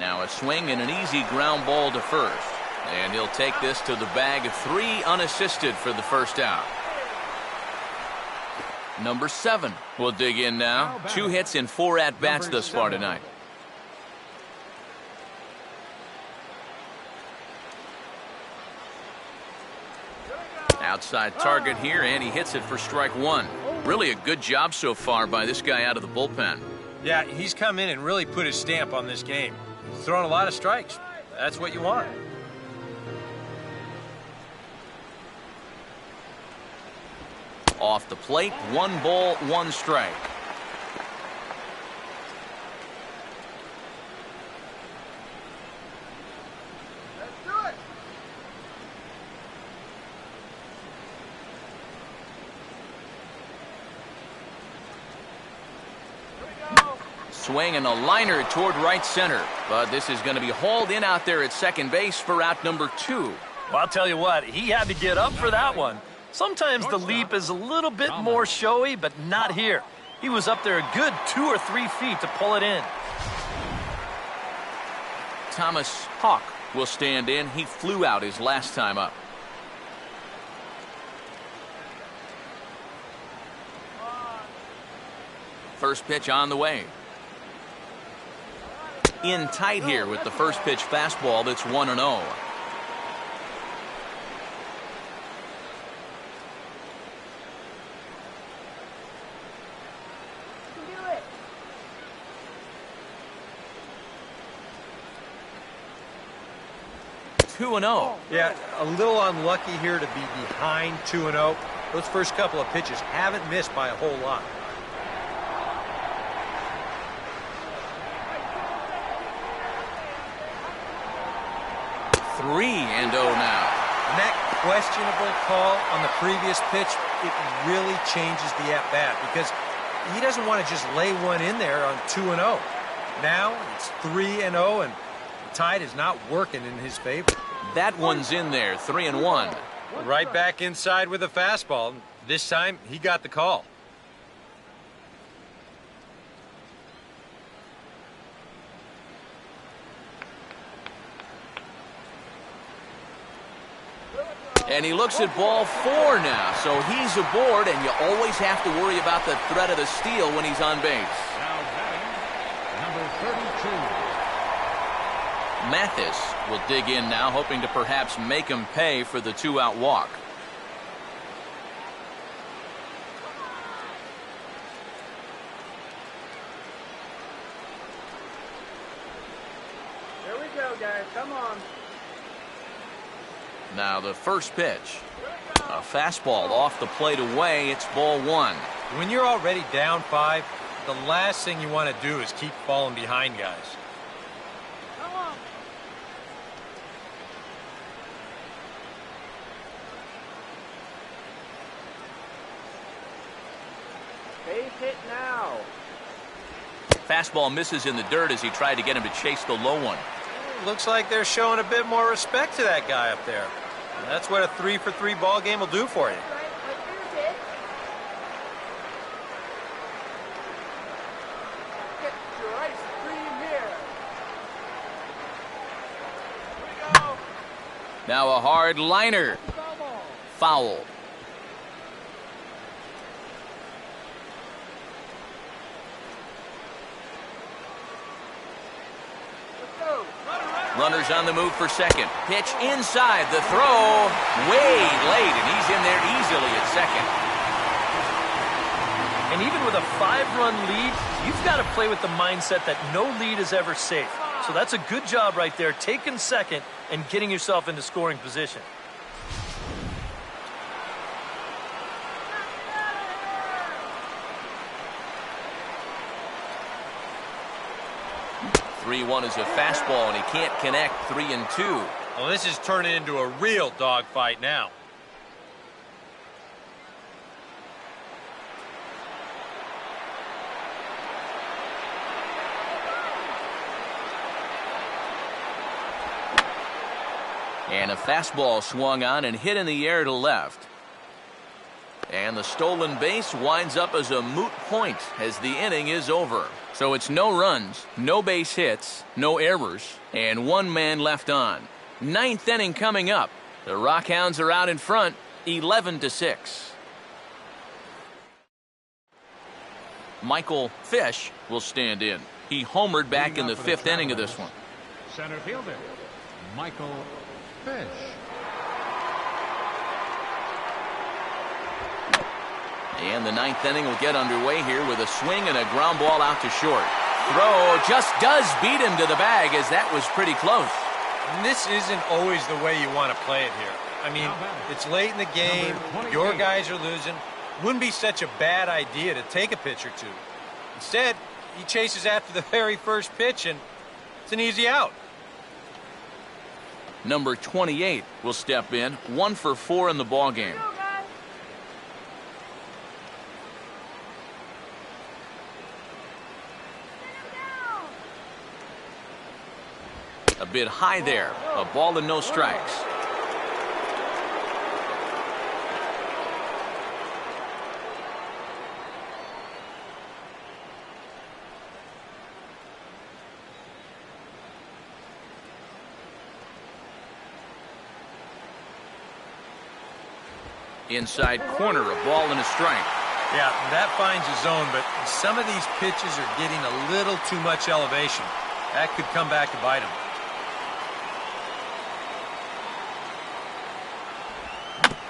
Now a swing and an easy ground ball to first. And he'll take this to the bag of 3 unassisted for the first out. Number 7 will dig in now. 2 hits and 4 at-bats thus far tonight. Outside target here, and he hits it for strike 1. Really a good job so far by this guy out of the bullpen. Yeah, he's come in and really put his stamp on this game. He's thrown a lot of strikes. That's what you want. Off the plate, 1 ball, 1 strike. Let's do it. 2-0. Swing and a liner toward right center. But this is going to be hauled in out there at second base for out number 2. Well, I'll tell you what, he had to get up for that one. Sometimes the leap is a little bit more showy, but not here. He was up there a good 2 or 3 feet to pull it in. Thomas Hawk will stand in. He flew out his last time up. First pitch on the way. In tight here with the first pitch fastball that's 1-0. Do it. Two and 0. Yeah, a little unlucky here to be behind 2-0. Those first couple of pitches haven't missed by a whole lot. Three and 0 now. And that questionable call on the previous pitch, it really changes the at-bat because he doesn't want to just lay one in there on 2-0. Now it's 3-0, and the tide is not working in his favor. That one's in there, 3-1. Right back inside with a fastball. This time, he got the call. And he looks at ball 4 now, so he's aboard, and you always have to worry about the threat of the steal when he's on base. Now batting, number 32. Mathis will dig in now, hoping to perhaps make him pay for the 2-out walk. Here we go, guys. Come on. Now the first pitch. A fastball off the plate away. It's ball 1. When you're already down 5, the last thing you want to do is keep falling behind guys. Come on. Base hit now. Fastball misses in the dirt as he tried to get him to chase the low one. Looks like they're showing a bit more respect to that guy up there. And that's what a 3-for-3 ball game will do for you. Get your ice cream here. Here we go. Now a hard liner. Come on. Foul. Let's go. Runners on the move for second. Pitch inside. The throw way late, and he's in there easily at second. And even with a 5-run lead, you've got to play with the mindset that no lead is ever safe. So that's a good job right there, taking second and getting yourself into scoring position. Three-1 is a fastball, and he can't connect. 3-2. Well, this is turning into a real dogfight now. And a fastball swung on and hit in the air to left. And the stolen base winds up as a moot point as the inning is over. So it's no runs, no base hits, no errors, and 1 man left on. 9th inning coming up. The Rockhounds are out in front, 11-6. Michael Fish will stand in. He homered back in the 5th inning of this one. Center fielder, Michael Fish. And the 9th inning will get underway here with a swing and a ground ball out to short. Throw just does beat him to the bag, as that was pretty close. And this isn't always the way you want to play it here. I mean, it's late in the game, your guys are losing. Wouldn't be such a bad idea to take a pitch or two. Instead, he chases after the very first pitch, and it's an easy out. Number 28 will step in, 1 for 4 in the ball game. A bit high there. A ball and no strikes. Inside corner, a ball and a strike. Yeah, that finds a zone, but some of these pitches are getting a little too much elevation. That could come back to bite him.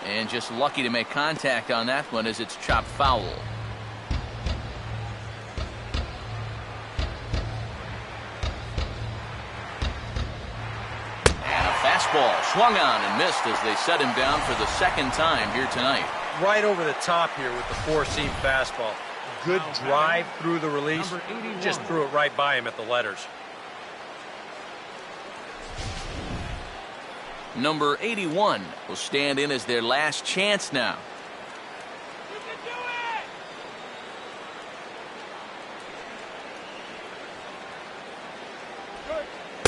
And just lucky to make contact on that one as it's chopped foul. And a fastball swung on and missed as they set him down for the 2nd time here tonight. Right over the top here with the 4-seam fastball. Good drive through the release. Just threw it right by him at the letters. Number 81 will stand in as their last chance now. You can do it!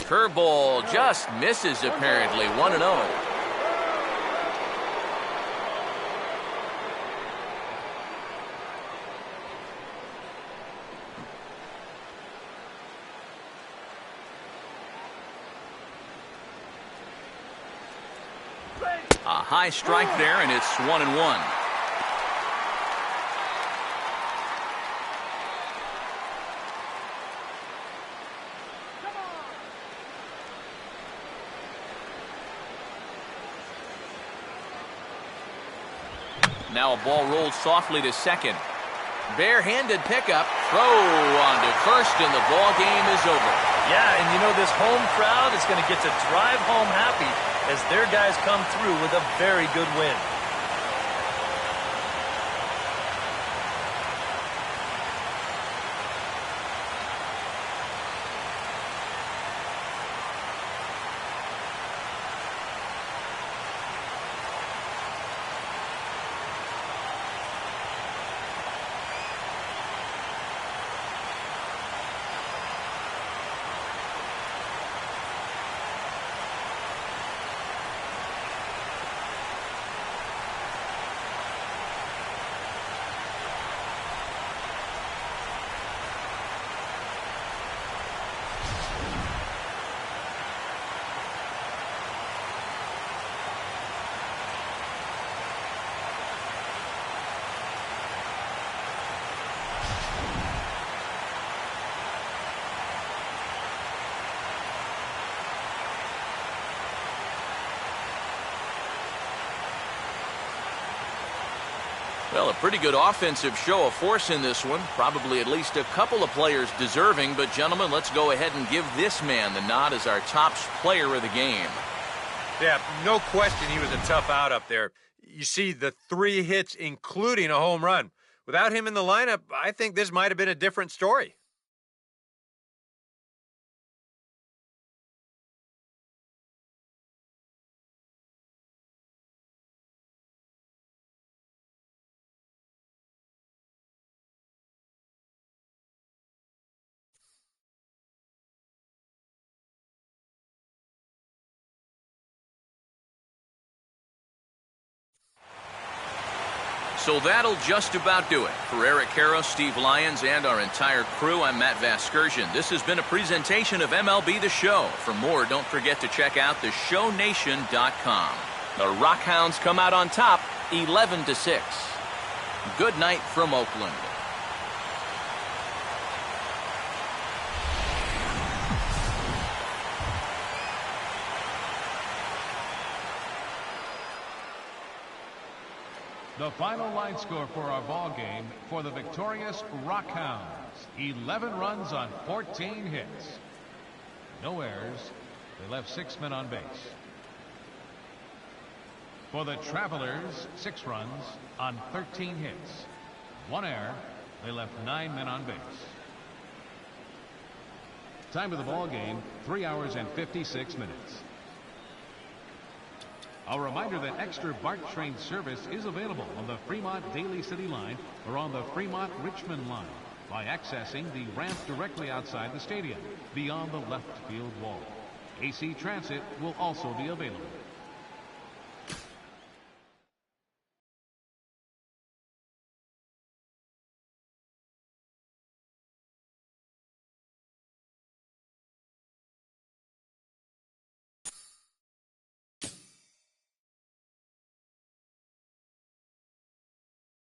Curveball just misses apparently. 1-0. A high strike there, and it's 1-1. Now a ball rolled softly to second. Barehanded pickup. Throw on to first, and the ball game is over. Yeah, and you know this home crowd is going to get to drive home happy as their guys come through with a very good win. Well, a pretty good offensive show of force in this one. Probably at least a couple of players deserving. But, gentlemen, let's go ahead and give this man the nod as our top player of the game. Yeah, no question he was a tough out up there. You see the 3 hits, including a home run. Without him in the lineup, I think this might have been a different story. So that'll just about do it. For Eric Karros, Steve Lyons, and our entire crew, I'm Matt Vasgersian. This has been a presentation of MLB The Show. For more, don't forget to check out theshownation.com. The Rockhounds come out on top, 11-6. Good night from Oakland. The final line score for our ball game for the victorious Rockhounds. 11 runs on 14 hits. No errors. They left 6 men on base. For the Travelers, 6 runs on 13 hits. 1 error. They left 9 men on base. Time of the ball game, 3 hours and 56 minutes. A reminder that extra BART train service is available on the Fremont Daly City line or on the Fremont Richmond line by accessing the ramp directly outside the stadium beyond the left field wall. AC Transit will also be available.